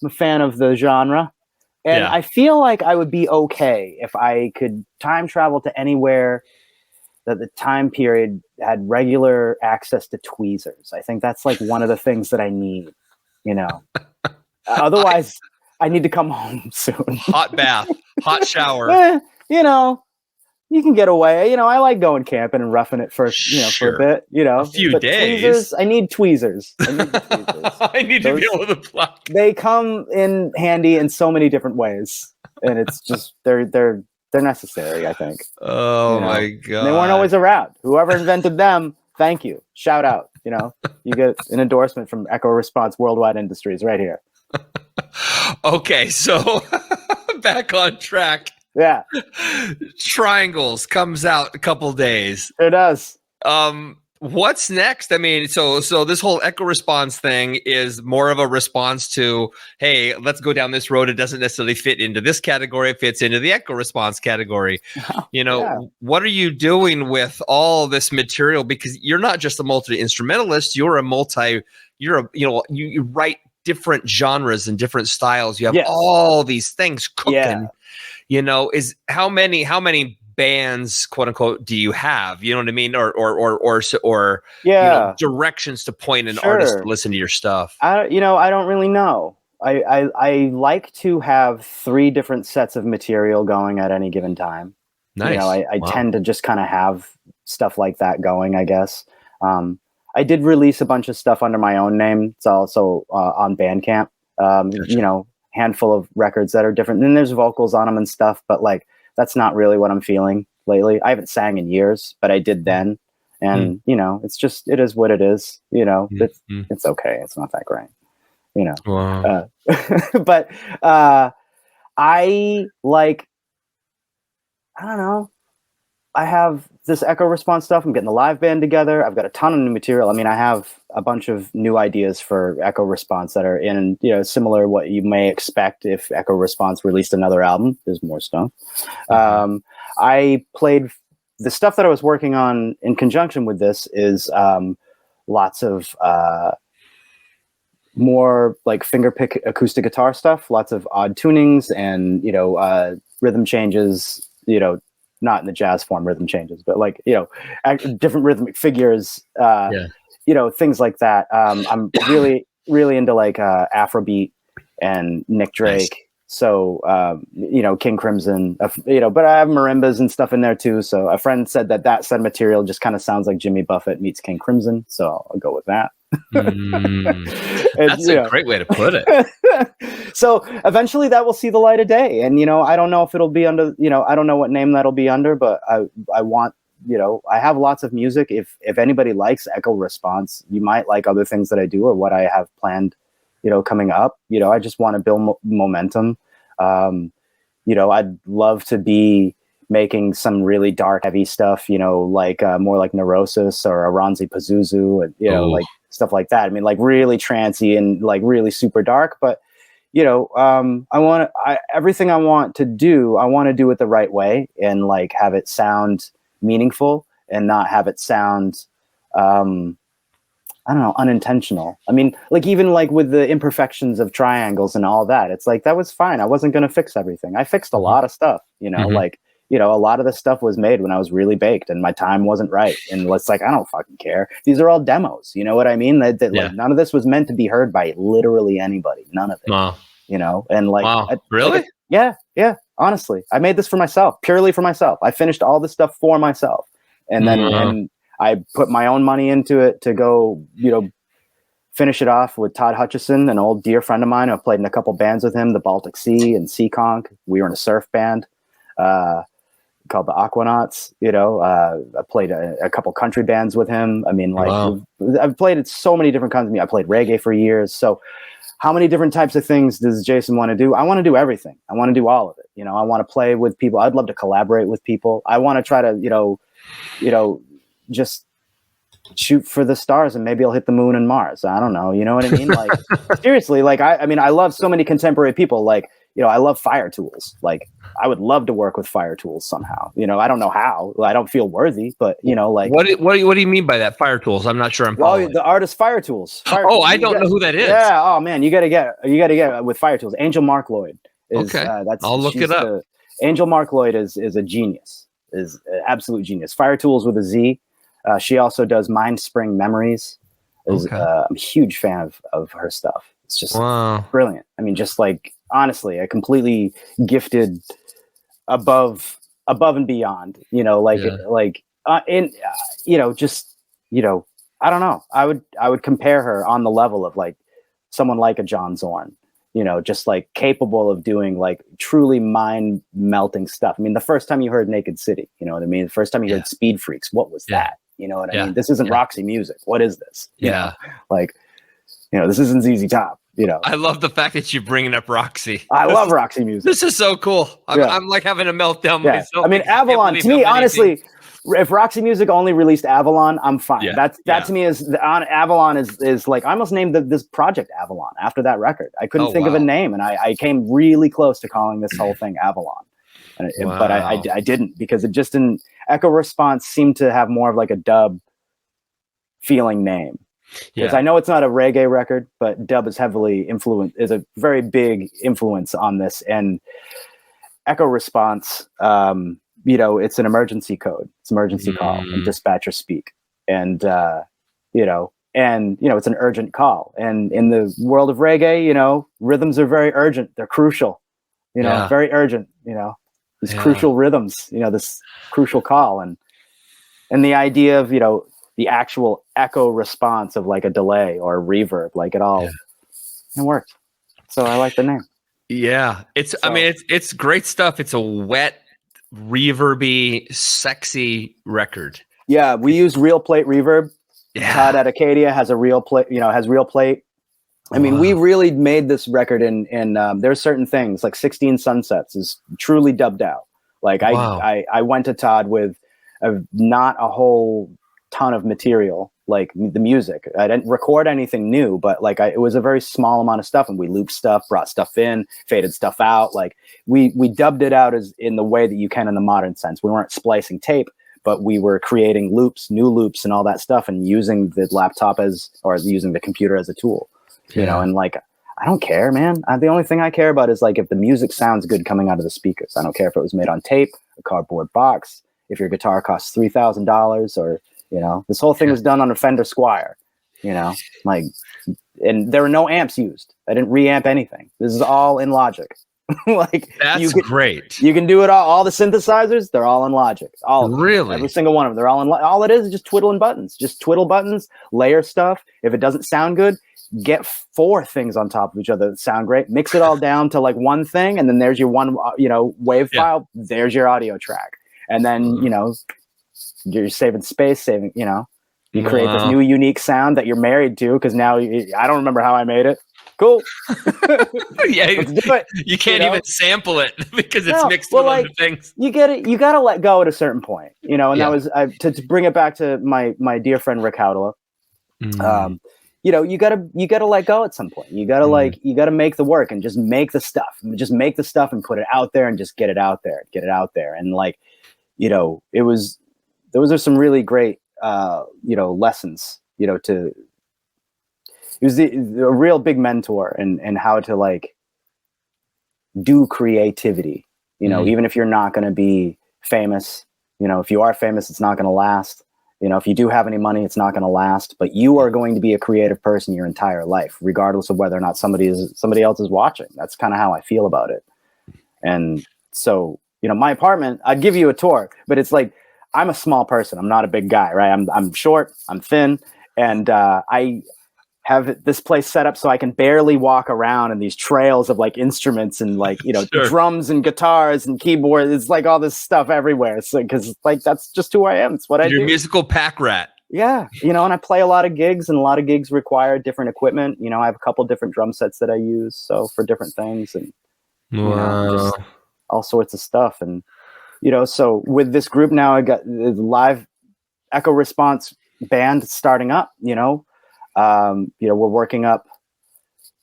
a fan of the genre, and I feel like I would be okay if I could time travel to anywhere that the time period had regular access to tweezers. I think that's like one of the things that I need. Otherwise, I need to come home soon. Hot bath, hot shower. You can get away. I like going camping and roughing it for for a bit. A few days. Tweezers, I need tweezers. I need to be able to pluck. They come in handy in so many different ways, and it's just they're necessary, I think. Oh my God! They weren't always around. Whoever invented them, thank you. Shout out. You get an endorsement from Echo Response Worldwide Industries right here. Okay, so back on track. Yeah. Triangles comes out a couple days. It does. What's next? I mean, so this whole echo response thing is more of a response to, hey, let's go down this road. It doesn't necessarily fit into this category. It fits into the echo response category. What are you doing with all this material? Because you're not just a multi-instrumentalist. You write different genres and different styles. You have all these things cooking. Is how many bands, quote unquote, do you have? You know what I mean? Or directions to point an artist to listen to your stuff. I don't really know. I like to have 3 different sets of material going at any given time. Nice. I tend to just kind of have stuff like that going, I guess. I did release a bunch of stuff under my own name. It's also on Bandcamp. Gotcha. Handful of records that are different. And there's vocals on them and stuff, but like that's not really what I'm feeling lately. I haven't sang in years, but I did then. And it's just, it is what it is. It's okay. It's not that great. Wow. But I don't know. I have this echo response stuff. I'm getting the live band together. I've got a ton of new material. I mean, I have a bunch of new ideas for echo response that are in, similar what you may expect if echo response released another album. There's more stuff. I played the stuff that I was working on in conjunction with this is lots of more like fingerpick acoustic guitar stuff, lots of odd tunings and, rhythm changes, not in the jazz form rhythm changes, but like, different rhythmic figures, things like that. I'm really, really into like Afrobeat and Nick Drake. Nice. So, King Crimson, but I have marimbas and stuff in there too. So a friend said that set of material just kind of sounds like Jimmy Buffett meets King Crimson. So I'll go with that. That's a great way to put it. So eventually that will see the light of day. And, I don't know if it'll be under, I don't know what name that'll be under, but I want, I have lots of music. If anybody likes echo response, you might like other things that I do or what I have planned, coming up. I just want to build momentum. I'd love to be making some really dark, heavy stuff, like more like Neurosis or Aranzi Pazuzu, and, like stuff like that. I mean, like really trancy and like really super dark, but everything I want to do it the right way and like have it sound meaningful and not have it sound, I don't know, unintentional. I mean, like even like with the imperfections of triangles and all that, it's like, that was fine. I wasn't going to fix everything. I fixed a lot of stuff, like, a lot of this stuff was made when I was really baked and my time wasn't right. And it's like, I don't fucking care. These are all demos. You know what I mean? Like none of this was meant to be heard by literally anybody. None of it, wow. And like, wow. Really? Yeah. Honestly, I made this for myself, purely for myself. I finished all this stuff for myself. And then, and I put my own money into it to go, finish it off with Todd Hutchison, an old dear friend of mine. I've played in a couple bands with him, the Baltic Sea and Seaconk. We were in a surf band called the Aquanauts. I played a couple country bands with him. I mean, like, wow. I've played at so many different kinds of music. I played reggae for years. So how many different types of things does Jason want to do? I want to do everything. I want to do all of it. I want to play with people. I'd love to collaborate with people. I want to try to, just shoot for the stars and maybe I'll hit the moon and Mars. I don't know. You know what I mean? Like seriously, like, I mean, I love so many contemporary people. Like, I love Fire Tools. Like I would love to work with Fire Tools somehow. I don't know how. I don't feel worthy, but like what do you mean by that? Fire Tools? I'm not sure I'm following. Well, the artist Fire Tools. I don't know who that is. Yeah. Oh man, you gotta get with Fire Tools. Angel Mark Lloyd is okay. I'll look it up. Angel Mark Lloyd is a genius, is an absolute genius. Fire Tools with a Z. She also does Mind Spring Memories. I'm a huge fan of her stuff. It's just brilliant. I mean, just like, honestly, a completely gifted above and beyond, just, I don't know. I would compare her on the level of like someone like a John Zorn, just like capable of doing like truly mind melting stuff. I mean, the first time you heard Naked City, you know what I mean? The first time you heard Speed Freaks, what was that? You know what I mean? This isn't Roxy music. What is this? You know? Like, this isn't ZZ Top. I love the fact that you're bringing up Roxy. I love Roxy music. This is so cool. I'm like having a meltdown myself. I mean, Avalon, to me, honestly, if Roxy Music only released Avalon, I'm fine. That to me is Avalon is like, I almost named this project Avalon after that record. I couldn't think of a name, and I came really close to calling this whole thing Avalon. But I didn't, because it just didn't. Echo Response seemed to have more of like a dub feeling name. Because I know it's not a reggae record, but dub is is a very big influence on this. And Echo Response, it's an emergency code. It's emergency call and dispatcher speak. And, it's an urgent call. And in the world of reggae, rhythms are very urgent. They're crucial, very urgent, these crucial rhythms, this crucial call. And the idea of, the actual echo response of like a delay or a reverb, like it worked. So I like the name. Yeah. It's great stuff. It's a wet, reverby, sexy record. Yeah. We used real plate reverb. Yeah. Todd at Acadia has a real plate, has real plate. I mean, we really made this record and there's certain things like 16 Sunsets is truly dubbed out. Like I went to Todd with not a whole ton of material, like the music. I didn't record anything new, but like it was a very small amount of stuff, and we looped stuff, brought stuff in, faded stuff out. Like we dubbed it out as in the way that you can in the modern sense. We weren't splicing tape, but we were creating loops, new loops and all that stuff, and using the laptop or using the computer as a tool, and like, I don't care, man. The only thing I care about is like if the music sounds good coming out of the speakers. I don't care if it was made on tape, a cardboard box, if your guitar costs $3,000 or, this whole thing was done on a Fender Squire, like, and there were no amps used. I didn't reamp anything. This is all in Logic. Like that's great. You can do it all the synthesizers, they're all in Logic. All of them. Really? Every single one of them. They're all in all it is just twiddling buttons. Just twiddle buttons, layer stuff. If it doesn't sound good, get 4 things on top of each other that sound great. Mix it all down to like one thing, and then there's your one wave file. There's your audio track. And then, you're saving space, you create this new unique sound that you're married to, because now I don't remember how I made it. Cool. Let's do it. You can't even sample it because it's mixed with other things. You got to let go at a certain point, and that was to bring it back to my dear friend Rick Howdela. You gotta let go at some point. You gotta make the work and just make the stuff and put it out there and just get it out there. And like, those are some really great, lessons, he was a real big mentor and how to like do creativity, even if you're not going to be famous, if you are famous, it's not going to last. If you do have any money, it's not going to last, but you are going to be a creative person your entire life, regardless of whether or not somebody else is watching. That's kind of how I feel about it. And so, my apartment, I'd give you a tour, but it's like, I'm a small person. I'm not a big guy, right? I'm short, I'm thin. And, I have this place set up so I can barely walk around in these trails of like instruments and like, Sure. drums and guitars and keyboards. It's like all this stuff everywhere. So, cause like, that's just who I am. It's what I do. You're a musical pack rat. Yeah. And I play a lot of gigs, and a lot of gigs require different equipment. I have a couple different drum sets that I use. So for different things and just all sorts of stuff. And, so with this group now, I got the live echo response band starting up, we're working up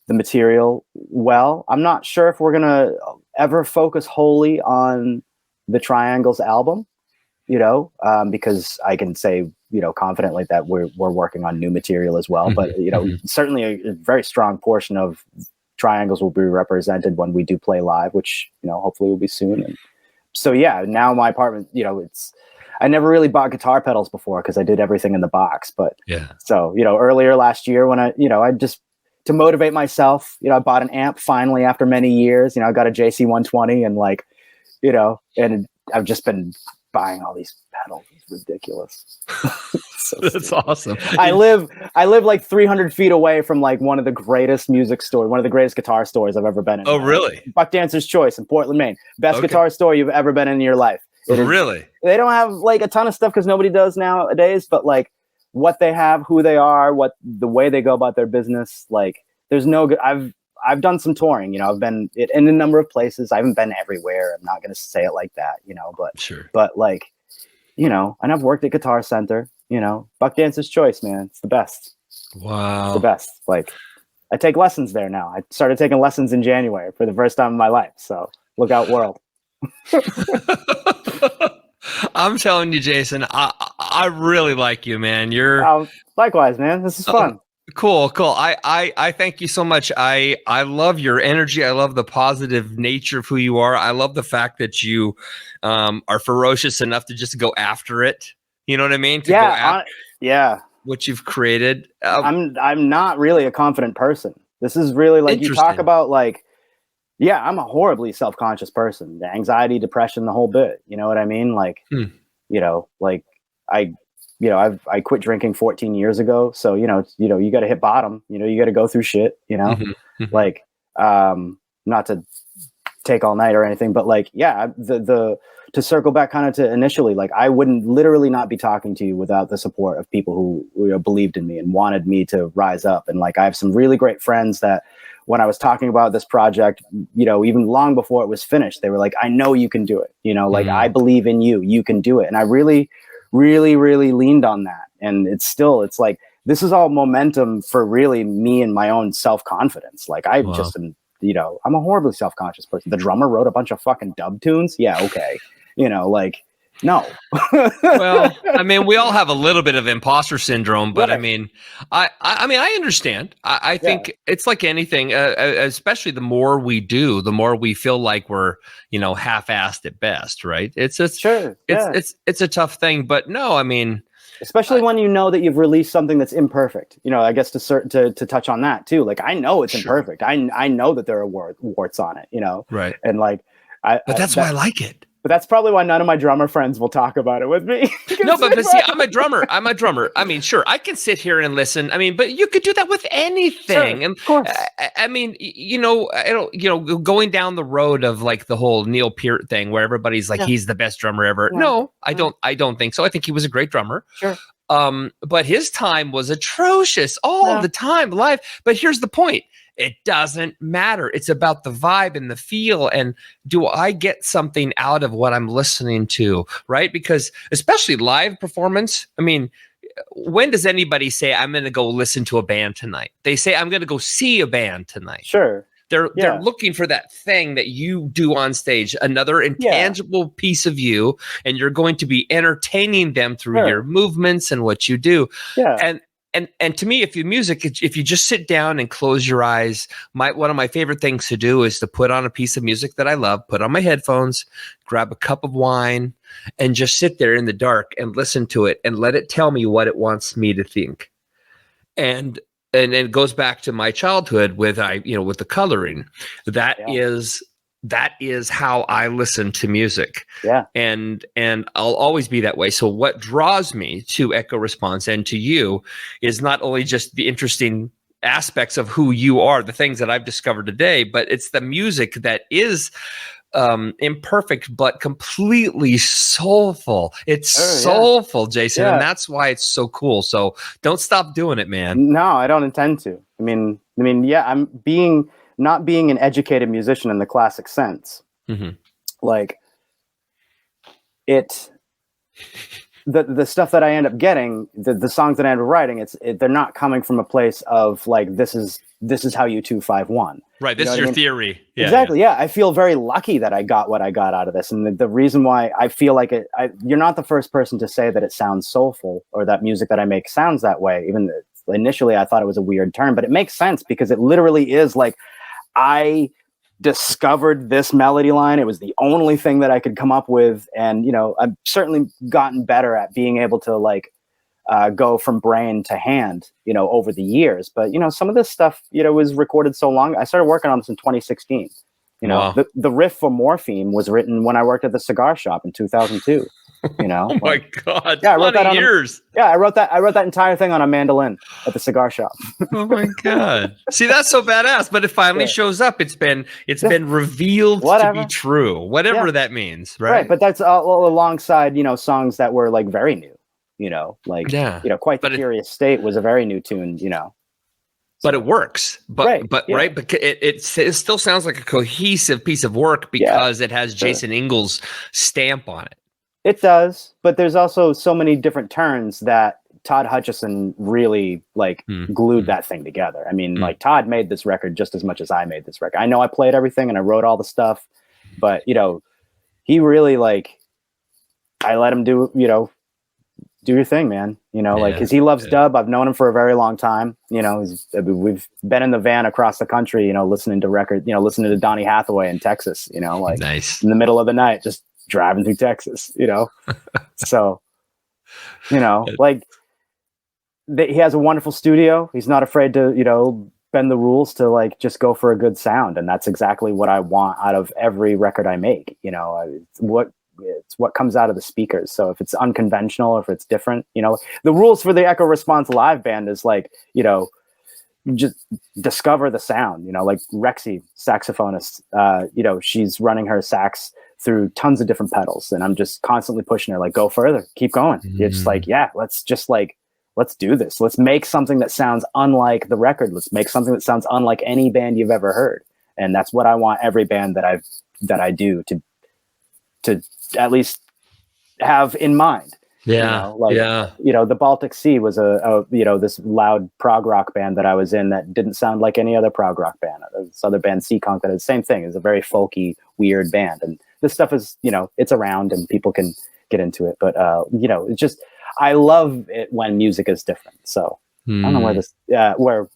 the material well. I'm not sure if we're going to ever focus wholly on the Triangles album, because I can say, confidently that we're working on new material as well. But, certainly a very strong portion of Triangles will be represented when we do play live, which, hopefully will be soon. And so, now my apartment, I never really bought guitar pedals before because I did everything in the box. But so, earlier last year when I just to motivate myself, I bought an amp finally after many years. I got a JC 120 and like, and I've just been buying all these pedals. It's ridiculous. That's awesome. I live like 300 feet away from like one of the greatest music stores, one of the greatest guitar stores I've ever been in. Oh, really? Buck Dancer's Choice in Portland, Maine. Best guitar store you've ever been in your life. Really? They don't have like a ton of stuff because nobody does nowadays, but like what they have, who they are, the way they go about their business, like there's no good. I've done some touring, I've been in a number of places. I haven't been everywhere. I'm not going to say it like that, but sure. But like, and I've worked at Guitar Center, Buck Dancer's Choice, man. It's the best. Wow. It's the best. Like I take lessons there now. I started taking lessons in January for the first time in my life. So look out, world. I'm telling you, Jason, I really like you, man. You're likewise, man. This is fun. Cool. I thank you so much. I love your energy. I love the positive nature of who you are. I love the fact that you are ferocious enough to just go after it. You know what I mean? To go after what you've created. I'm not really a confident person. This is really like, you talk about like, I'm a horribly self-conscious person. The anxiety, depression, the whole bit. You know what I mean? Like, you know, like I quit drinking 14 years ago. So, you got to hit bottom, you got to go through shit, like, not to take all night or anything, but like, to circle back kind of to initially, like, I wouldn't literally not be talking to you without the support of people who believed in me and wanted me to rise up. And like, I have some really great friends that when I was talking about this project, even long before it was finished, they were like, I know you can do it. Like, I believe in you, you can do it. And I really, really, really leaned on that. And it's like, this is all momentum for really me and my own self-confidence. Like, I'm I'm a horribly self-conscious person. The drummer wrote a bunch of fucking dub tunes. Yeah. Okay. Like, no. Well, I mean, we all have a little bit of imposter syndrome, but I mean, I understand. I think it's like anything, especially the more we do, the more we feel like we're, half-assed at best, right? It's a tough thing, but no, I mean, especially when you know that you've released something that's imperfect. I guess to touch on that too. Like, I know it's imperfect. I know that there are warts on it. Right? And like, but that's why I like it. But that's probably why none of my drummer friends will talk about it with me. No, but see, I'm a drummer. I mean, sure, I can sit here and listen. I mean, but you could do that with anything. Sure, and of course. I mean, going down the road of like the whole Neil Peart thing, where everybody's like, he's the best drummer ever. Yeah. No, I don't think so. I think he was a great drummer. Sure. But his time was atrocious all the time live. But here's the point. It doesn't matter. It's about the vibe and the feel. And do I get something out of what I'm listening to? Right? Because especially live performance, I mean, when does anybody say, I'm going to go listen to a band tonight? They say, I'm going to go see a band tonight. Sure. They're looking for that thing that you do on stage, another intangible piece of you, and you're going to be entertaining them through your movements and what you do. Yeah. And to me, if you just sit down and close your eyes, one of my favorite things to do is to put on a piece of music that I love, put on my headphones, grab a cup of wine, and just sit there in the dark and listen to it and let it tell me what it wants me to think. And it goes back to my childhood with the coloring. That is how I listen to music. Yeah. And I'll always be that way. So what draws me to Echo Response and to you is not only just the interesting aspects of who you are, the things that I've discovered today, but it's the music that is imperfect but completely soulful. It's soulful, Jason, and that's why it's so cool. So don't stop doing it, man. No, I don't intend to. I mean, I'm not being an educated musician in the classic sense. Mm-hmm. Like, the stuff that I end up getting, the songs that I end up writing, they're not coming from a place of like, this is how you 2-5-1. Right. This is your theory. Yeah, exactly. Yeah. I feel very lucky that I got what I got out of this. And the reason why I feel like you're not the first person to say that it sounds soulful or that music that I make sounds that way. Even initially I thought it was a weird term, but it makes sense because it literally is like, I discovered this melody line. It was the only thing that I could come up with. And, I've certainly gotten better at being able to like, go from brain to hand, over the years. But, some of this stuff, was recorded so long. I started working on this in 2016. Wow. The riff for Morphine was written when I worked at the cigar shop in 2002. Oh my God. Yeah, I wrote that years. I wrote that entire thing on a mandolin at the cigar shop. Oh my God. See, that's so badass, but it finally shows up. It's been revealed to be true, whatever that means. Right. But that's alongside, songs that were like very new, Quite the Curious State was a very new tune, But it works. But it still sounds like a cohesive piece of work because it has Jason Ingalls' stamp on it. It does, but there's also so many different turns that Todd Hutchison really glued that thing together. I mean, like Todd made this record just as much as I made this record. I know I played everything and I wrote all the stuff, but he really I let him do do your thing, man. You know, like, cause he loves dub. I've known him for a very long time. You know, we've been in the van across the country, you know, listening to Donny Hathaway in Texas, you know, like nice. In the middle of the night, just driving through Texas, you know? So, you know, like he has a wonderful studio. He's not afraid to, you know, bend the rules to like just go for a good sound, and that's exactly what I want out of every record I make. You know, it's what comes out of the speakers. So if it's unconventional or if it's different, you know, the rules for the Echo Response live band is like, you know, just discover the sound. You know, like Rexy, saxophonist, you know, she's running her sax through tons of different pedals, and I'm just constantly pushing her like, go further, keep going. You're just like, yeah, let's do this. Let's make something that sounds unlike the record. Let's make something that sounds unlike any band you've ever heard. And that's what I want every band that I do to at least have in mind. Yeah. You know, like, you know, the Baltic Sea was a you know, this loud prog rock band that I was in that didn't sound like any other prog rock band. This other band, Seaconk, that is the same thing. It's a very folky, weird band. And this stuff is, you know, it's around and people can get into it. But, you know, it's just, I love it when music is different. So I don't know where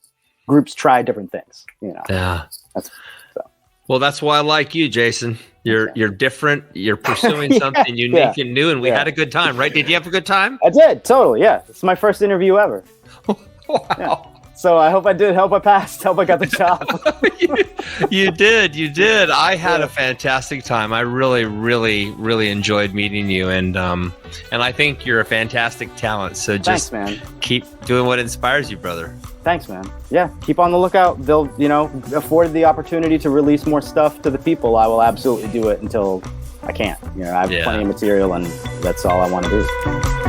groups try different things, you know. Yeah. Well, that's why I like you, Jason. You're different. You're pursuing something unique and new, and we had a good time, right? Did you have a good time? I did, totally. Yeah, it's my first interview ever. Wow. Yeah. So I hope I passed. Hope I got the job. You did. I had a fantastic time. I really, really, really enjoyed meeting you, and I think you're a fantastic talent. So just thanks, man. Keep doing what inspires you, brother. Thanks, man. Yeah, keep on the lookout. They'll, you know, afford the opportunity to release more stuff to the people. I will absolutely do it until I can't. You know, I have plenty of material, and that's all I want to do.